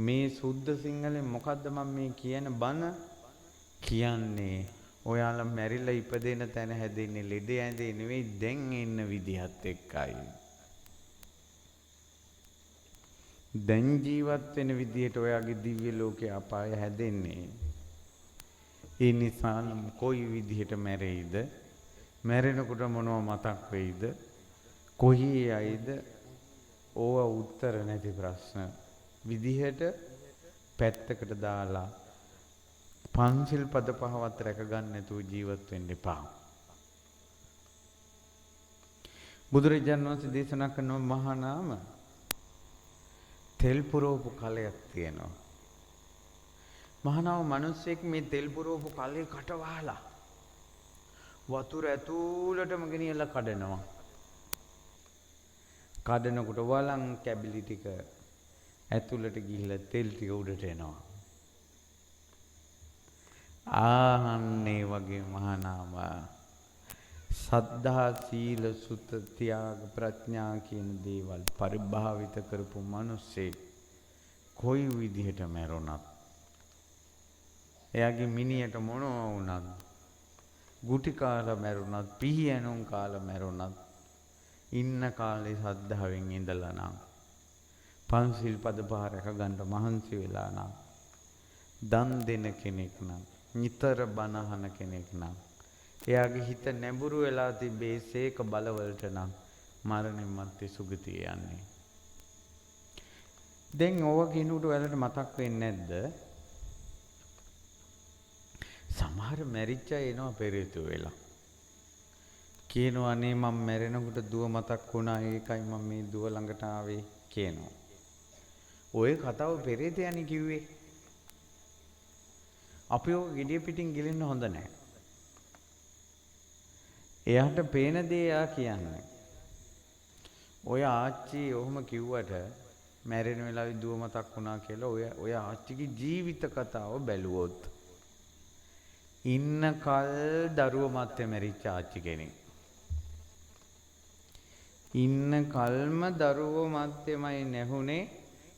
මේ සුද්ධ සිංහලෙන් මොකද්ද මම මේ කියන බණ කියන්නේ ඔයාලා මැරිලා ඉපදෙන තැන හැදෙන්නේ ලෙඩ ඇඳේ නෙවෙයි දැන් ඉන්න විදිහත් එක්කයි. දැන් ජීවත් වෙන විදිහට ඔයාගේ දිව්‍ය ලෝකේ අපාය හැදෙන්නේ. ඒ නිසා කොයි විදිහට මැරෙයිද? මැරෙනකොට මොනව මතක් වෙයිද? කොහි යයිද? ඕවා උත්තර නැති ප්‍රශ්න. විදිහට පැත්තකට දාලා පන්සිල් පද පහවත් රැක ගන්න නැතුව ජීවත් වෙන්න එපා. බුදුරජාණන් වහන්සේ දේශනා කරන මහා නාම තෙල් පුරවපු කලයක් තියෙනවා. මහා නාම මිනිස්සෙක් මේ තෙල් පුරවපු කලේ කට වහලා වතුර ඇතුළටම ගෙනියලා කඩනවා. කඩනකොට වලං කැබිලි ටික ඇතුළට ගිහිල්ලා තෙල් ටික උඩට එනවා. ආන්නේ වගේ මහා නාම සද්ධා සීල සුත ත්‍යාග ප්‍රඥා කියන දේවල් පරිභාවිත කරපු මිනිස්සේ කොයි විදිහට මැරුණත් එයාගේ මිනියට මොනවා වුණත් ගුටි කාලා මැරුණත් පිහියනුම් කාලා මැරුණත් ඉන්න කාලේ සද්ධාවෙන් ඉඳලා නම් පන්සිල් පද පහ රැක ගන්න මහන්සි වෙලා නම් දන් දෙන කෙනෙක් නම් නිතර බණ අහන කෙනෙක් නම් එයාගේ හිත නැඹුරු වෙලා තිබේ සීක බලවලට නම් මරණින් මත්තේ සුගතිය යන්නේ. දැන් ඕවා කිනුට ඔයාලට මතක් වෙන්නේ නැද්ද? සමහර මැරිච්ච අය එනවා පෙරේත වෙලා. කියනවා නේ මම මැරෙනකොට දුව මතක් වුණා ඒකයි මම මේ දුව ළඟට ආවේ කියනවා. ඔය කතාව පෙරේතයනි කිව්වේ. අපි ඔය gediya පිටින් ගිලින්න හොඳ නැහැ. එයාට පේන දේ එයා කියන්නේ. ඔය ආච්චි ඔහොම කිව්වට මැරෙන වෙලාවේ දුව මතක් වුණා කියලා ඔය ආච්චිගේ ජීවිත කතාව බැලුවොත් ඉන්න කල් දරුව මැත්තේ මැරිච්ච ආච්චි කෙනෙක්. ඉන්න කල්ම දරුවෝ මැත්තේමයි නැහුනේ.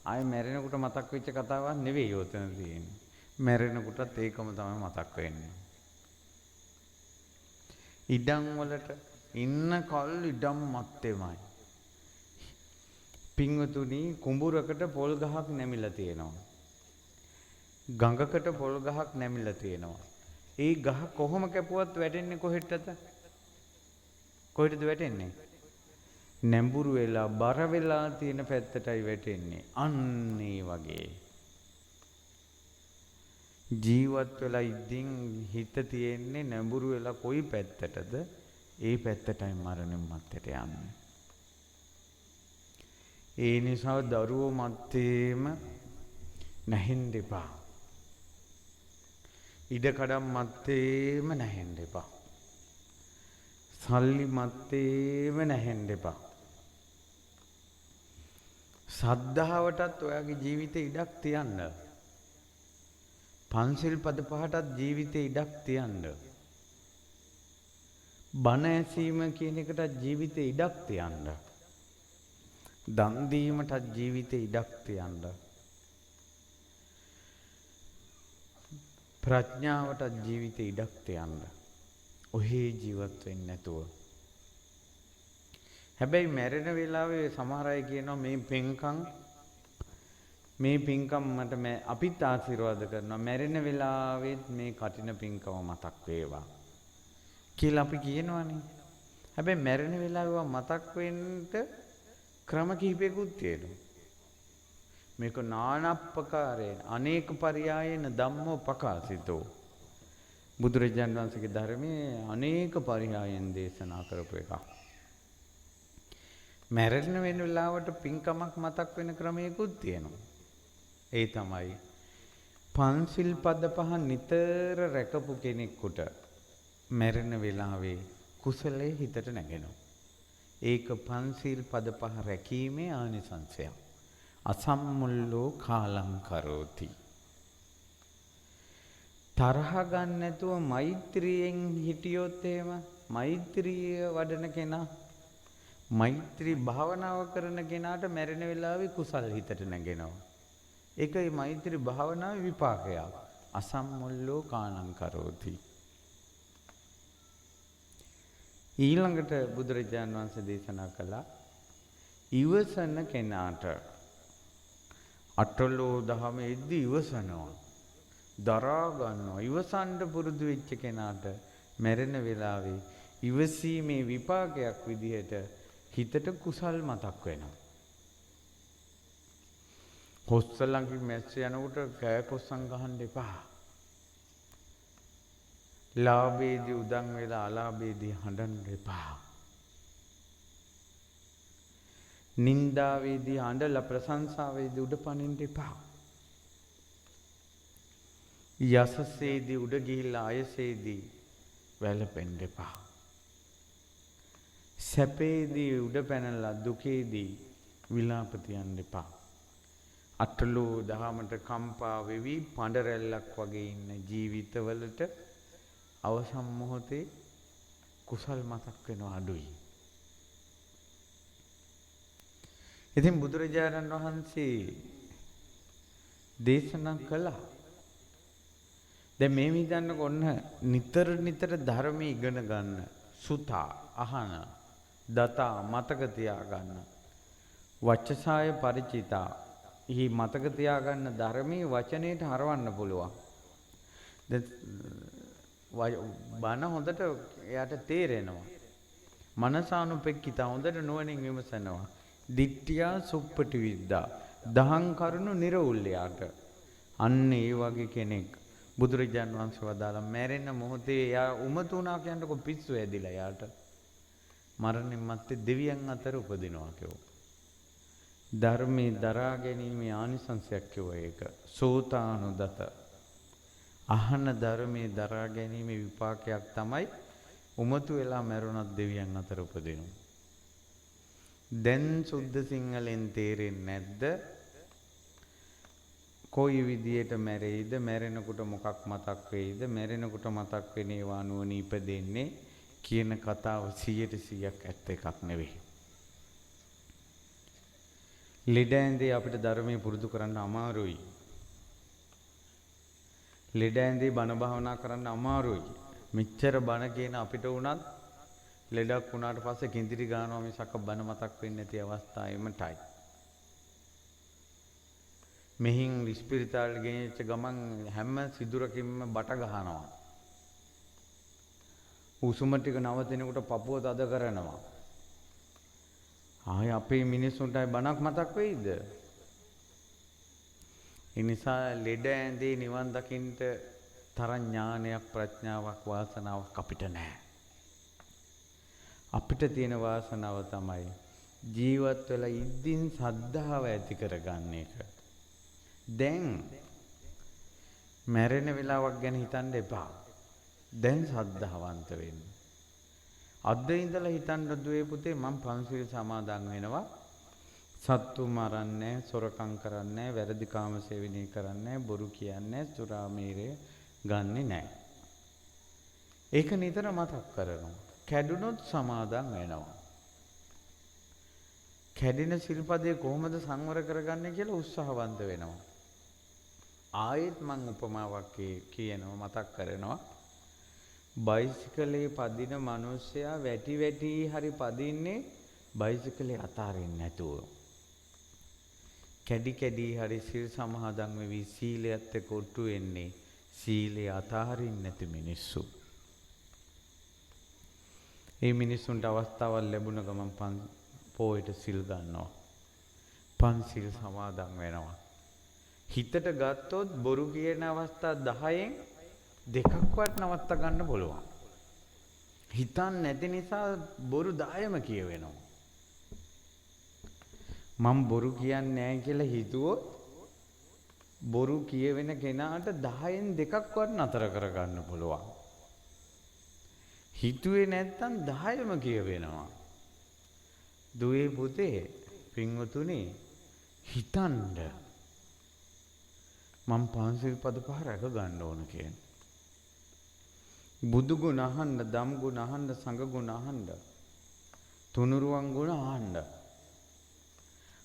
ආයේ මැරෙනකොට මතක් වෙච්ච කතාවක් නෙවෙයි උතන තියෙන්නේ. මැරෙනකොටත් ඒකම තමයි මතක් වෙන්නේ. ඉඩම් වලට ඉන්න කල් ඉඩම් මැත්තේමයි. පින්වතුනි කුඹුරකට පොල් ගහක් නැමිලා තියෙනවා. ගඟකට පොල් ගහක් නැමිලා තියෙනවා. ඒ ගහ කොහොම කැපුවත් වැටෙන්නේ කොහෙටද? කොහෙටද වැටෙන්නේ? නැඹුරු වෙලා බර වෙලා තියෙන පැත්තටයි වැටෙන්නේ. අන්න ඒ වගේ. ජීවත් වෙලා ඉඳින් හිත තියෙන්නේ නැඹුරු වෙලා කොයි පැත්තටද? ඒ පැත්තටයි මරණයන් මත්තට යන්නේ. ඒ නිසා දරුවෝ මත්තේම නැහෙන්න එපා. ඉඩකඩම් මත්තේම නැහෙන්න එපා. සල්ලි මත්තේම නැහෙන්න එපා. සද්ධාවටත් ඔයාගේ ජීවිතේ ඉඩක් තියන්න. පන්සිල් පද පහටත් ජීවිතේ ඉඩක් තියන්න. බණ ඇසීම කියන එකටත් ජීවිතේ ඉඩක් තියන්න. දන් දීමටත් ජීවිතේ ඉඩක් තියන්න. ප්‍රඥාවටත් ජීවිතේ ඉඩක් තියන්න. ඔහේ ජීවත් වෙන්නේ නැතුව. හැබැයි මැරෙන වෙලාවේ සමහර අය කියනවා මේ පින්කම් මට අපිත් ආශිර්වාද කරනවා. මැරෙන වෙලාවෙත් මේ කටින පින්කම මතක් වේවා කියලා අපි කියනවනේ. හැබැයි මැරෙන වෙලාව මතක් වෙන්න ක්‍රම කිහිපයකුත් තියෙනවා. මේක නානප්පකාරයෙන් අනේක පරියායන ධම්මෝ පකාසිතෝ. බුදුරජාණන් වහන්සේගේ ධර්මයේ අනේක පරියායන් දේශනා කරපු එකක්. මැරෙන වෙන වෙලාවට පින්කමක් මතක් වෙන ක්‍රමයකුත් තියෙනවා. ඒ තමයි පන්සිල් පද පහ නිතර රැකපු කෙනෙකුට මැරෙන වෙලාවේ කුසලයේ හිතට නැගෙනවා. ඒක පන්සිල් පද පහ රැකීමේ ආනිසංසය. අසම්මුල්ලෝ කාලං කරෝති. තරහ ගන්න නැතුව මෛත්‍රියෙන් හිටියොත් එහෙම මෛත්‍රිය වඩන කෙනා මෛත්‍රී භාවනාව කරන කෙනාට මැරෙන වෙලාවේ කුසල් හිතට නැගෙනවා. ඒකයි මෛත්‍රී භාවනාවේ විපාකයක්. අසම්මුල්ලෝ කාලං කරෝති. ඊළඟට බුදුරජාණන් වහන්සේ දේශනා කළා ඉවසන කෙනාට අටලෝ දහමෙද්දී ඉවසනවා. දරා ගන්නවා. ඉවසන්න පුරුදු වෙච්ච කෙනාට මැරෙන වෙලාවේ ඉවසීමේ විපාකයක් විදිහට හිතට කුසල් මතක් වෙනවා. කොස්සලංගි මැස්ස යනකොට කෑ කොස්සන් ගහන්න එපා. ලාභේදී උදන් වෙලා අලාභේදී හඬන්න එපා. නින්දාවේදී අඬලා ප්‍රශංසාවේදී උඩ පනින්න එපා. යසසේදී උඩ ගිහිල්ලා අයසේදී වැළපෙන්න එපා. සැපේදී උඩ පැනලා දුකේදී විලාප තියන්න එපා. අටලෝ දහමට කම්පා වෙවි පඬ රැල්ලක් වගේ ඉන්න ජීවිතවලට අවසන් මොහොතේ කුසල් මතක් වෙනවා අඩුයි. ඉතින් බුදුරජාණන් වහන්සේ දේශනා කළා. දැන් මේ විදිහට ඔන්න නිතර ධර්මයේ ඉගෙන ගන්න, සුතා අහන, දතා මතක තියාගන්න, වචසාය ಪರಿචිතා ඊ මතක තියාගන්න ධර්මයේ වචනයට හරවන්න පුළුවන්. බණ හොඳට එයාට තේරෙනවා. මනසානුපෙක්කිතා හොඳට නුවණින් විමසනවා. දිට්ඨියා සුප්පටි විද්දා දහං කරුණු නිරවුල්ලයට. අන්න ඒ වගේ කෙනෙක් බුදුරජාන් වහන්සේ වදාළා මැරෙන මොහොතේ එයා උමතුණා කියනකො පිස්සු ඇදිලා යාට මරණින් මත්තේ දෙවියන් අතර උපදිනවා කියෝ. ධර්මයේ දරා ගැනීමේ ආනිසංසයක් කියුවා ඒක. සෝතානුදත. අහන ධර්මයේ දරා ගැනීමේ විපාකයක් තමයි උමතු වෙලා මැරුණත් දෙවියන් අතර උපදිනවා. දැන් සුද්ධ සිංහලෙන් තේරෙන්නේ නැද්ද? කොයි විදියට මැරෙයිද, මැරෙනකොට මොකක් මතක් වෙයිද, මැරෙනකොට මතක් වෙන ඒවා නුවණ ඉපදෙන්නේ කියන කතාව 100%ක් ඇත්ත එකක් නෙවෙයි. ලෙඩ ඇඳේ අපිට ධර්මයේ පුරුදු කරන්න අමාරුයි. ලෙඩ ඇඳේ බණ භාවනා කරන්න අමාරුයි. මෙච්චර බණ කියන අපිට උනත් ලෙඩක් වුණාට පස්සේ කිඳිරි ගන්නවා මිසක් බණ මතක් වෙන්නේ නැති අවස්ථා එමටයි. මෙහින් ඉස්පිරිතාලෙ ගෙනිච්ච ගමන් හැම සිදුරකින්ම බට ගහනවා. උසුම ටික නවතිනකොට පපුව තද කරනවා. ආය අපේ මිනිස්සුන්ටයි බණක් මතක් වෙයිද? ඒ නිසා ලෙඩ ඇඳේ නිවන් දකින්න තරම් ඥානයක් ප්‍රඥාවක් වාසනාවක් අපිට නැහැ. අපිට තියෙන වාසනාව තමයි ජීවත් වෙලා ඉද්දින් සද්ධාව ඇති කරගන්න එක. දැන් මැරෙන වෙලාවක් ගැන හිතන්න එපා. දැන් සද්ධාවන්ත වෙන්න. අද ඉඳලා හිතන්න දුවේ පුතේ මම පන්සිල් සමාදන් වෙනවා. සත්තු මරන්නේ, සොරකම් කරන්නේ, වැරදි කාම සේවනය කරන්නේ, බොරු කියන්නේ, සුරාමීරය ගන්නෙ නැහැ. ඒක නිතර මතක් කරනවා. කැඩුනොත් සමාදන් වෙනවා. කැඩෙන සිල්පදේ කොහොමද සංවර කරගන්නේ කියලා උත්සාහවන්ත වෙනවා. ආයෙත් මම උපමාවක් කියනවා මතක් කරනවා. බයිසිකලේ පදින මිනිස්සයා වැටි වැටි හරි පදින්නේ බයිසිකලේ අතාරින්න නැතුව. කැඩි කැඩි හරි සිල් සමාදන් වෙවි සීලයත් එක්ක ඔට්ටු වෙන්නේ සීලය අතාරින්න නැති මිනිස්සු. මේ මිනිස්සුන්ට අවස්ථාවක් ලැබුණ ගමන් පොයට සිල් ගන්නවා. පන්සිල් සමාදන් වෙනවා. හිතට ගත්තොත් බොරු කියන අවස්ථා 10න් දෙකක්වත් නවත්ත ගන්න පුළුවන්. හිතන් නැති නිසා බොරු 10ම කියවෙනවා. මම බොරු කියන්නේ නැහැ කියලා හිතුවොත් බොරු කියවෙන කෙනාට 10න් දෙකක්වත් නතර කරගන්න පුළුවන්. හිතුවේ නැත්තම් 10ම කියවෙනවා. දුවේ පුතේ පින්වතුනි හිතන්න මම පන්සිල් පද පහ රැක ගන්න ඕන කියන. බුදු ගුණ අහන්න, ධම් ගුණ අහන්න, සංඝ ගුණ අහන්න, තුනුරුවන් ගුණ අහන්න.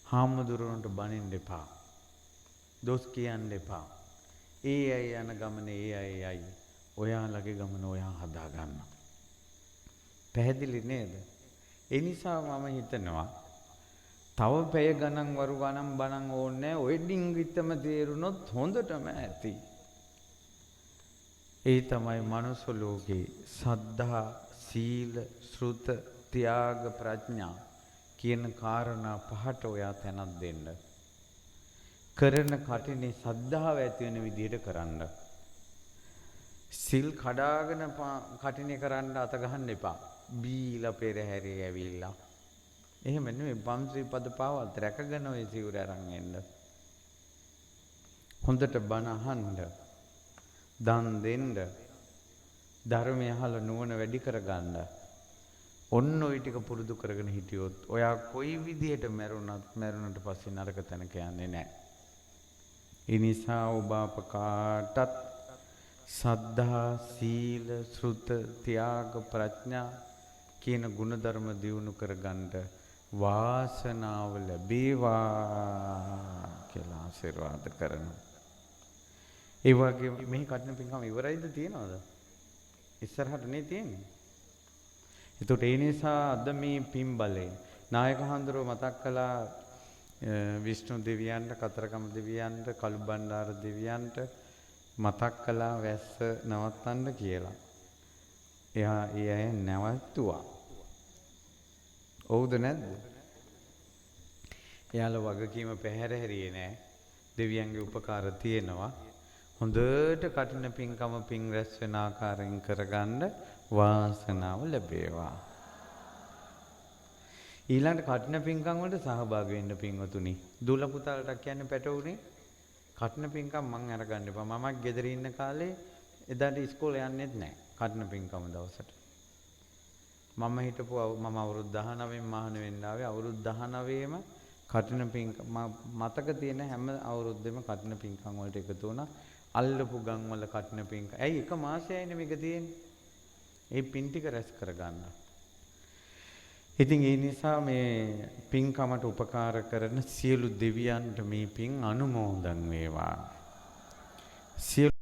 හාමුදුරුවන්ට බනින්න එපා. දොස් කියන්න එපා. ඒ අය යන ගමනේ ඒ අයයි. ඔයාලගේ ගමන ඔයා හදා ගන්න. පැහැදිලි නේද? ඒ නිසා මම හිතනවා තව පැය ගණන් වරු ගණන් බණන් ඕනේ ඔය ඩිංගිත්තම තේරුනොත් හොඳටම ඇති. ඒ තමයි මනුස්ස ලෝකේ සද්ධා, සීල, ශ්‍රුත, ත්‍යාග, ප්‍රඥා කියන කාරණා පහට ඔයා තැනක් දෙන්න. කරන කටිනේ සද්ධාව ඇති වෙන විදිහට කරන්න. සිල් කඩාගෙන කටිනේ කරන්න අත ගහන්න එපා. බීලා පෙරහැරේ ඇවිල්ලා. එහෙම නෙමෙයි පන්සිල් පද පාවත් රැකගෙන ඔය සිවුර අරන් එන්න. හොඳට බණ අහන්න. දන් දෙන්න. ධර්මය අහලා නුවණ වැඩි කරගන්න. ඔන්න ඔය ටික පුරුදු කරගෙන හිටියොත් ඔයා කොයි විදිහට මැරුණට පස්සේ නරක තැනක යන්නේ නැහැ. ඒ නිසා ඔබ අප කාටත් සද්ධා, සීල, ශ්‍රුත, ත්‍යාග, ප්‍රඥා කියන ගුණධර්ම දියුණු කරගන්න වාසනාව ලැබේවා කියලා ආශිර්වාද කරනවා. ඒ වගේම මේ කටින පින්කම ඉවරයිද තියනවද? ඉස්සරහට නේ තියෙන්නේ. ඒකට ඒ නිසා අද මේ පින් බලයෙන් නායක හඳුරෝ මතක් කළා විෂ්ණු දෙවියන්ට, කතරගම දෙවියන්ට, කළුබණ්ඩාර දෙවියන්ට මතක් කළා වැස්ස නවත්තන්න කියලා. එයා ඒ අය නැවතුවා. ඔව්ද නැද්ද? එයාලා වගකීම පැහැර හැරියේ නෑ. දෙවියන්ගේ උපකාර තියෙනවා. හොඳට කටින පින්කම පින් රැස් වෙන ආකාරයෙන් කරගන්න වාසනාව ලැබේවා. ඊළඟට කටින පින්කම් වලට සහභාගී වෙන්න පින්වතුනි. දූල පුතාලට කියන්නේ පැටවුනේ කටින පින්කම් මං අරගන්න එපා. මමත් ගෙදර ඉන්න කාලේ එදාට ඉස්කෝලේ යන්නෙත් නැහැ. කටින පින්කම දවසට. මම හිටපු මම අවුරුදු 19 මහාන වෙන්න ආවේ. අවුරුදු 19ෙම කටින පින්කම් මතක තියෙන හැම අවුරුද්දෙම කටින පින්කම් වලට එකතු වුණා. අල්ලපු ගම් වල කටින පින්කම්. ඇයි එක මාසයයිනේ මේක තියෙන්නේ. ඒ පින් ටික රැස් කරගන්න. ඉතින් ඒ නිසා මේ පින්කමට උපකාර කරන සියලු දෙවියන්ට මේ පින් අනුමෝදන් වේවා. සියලු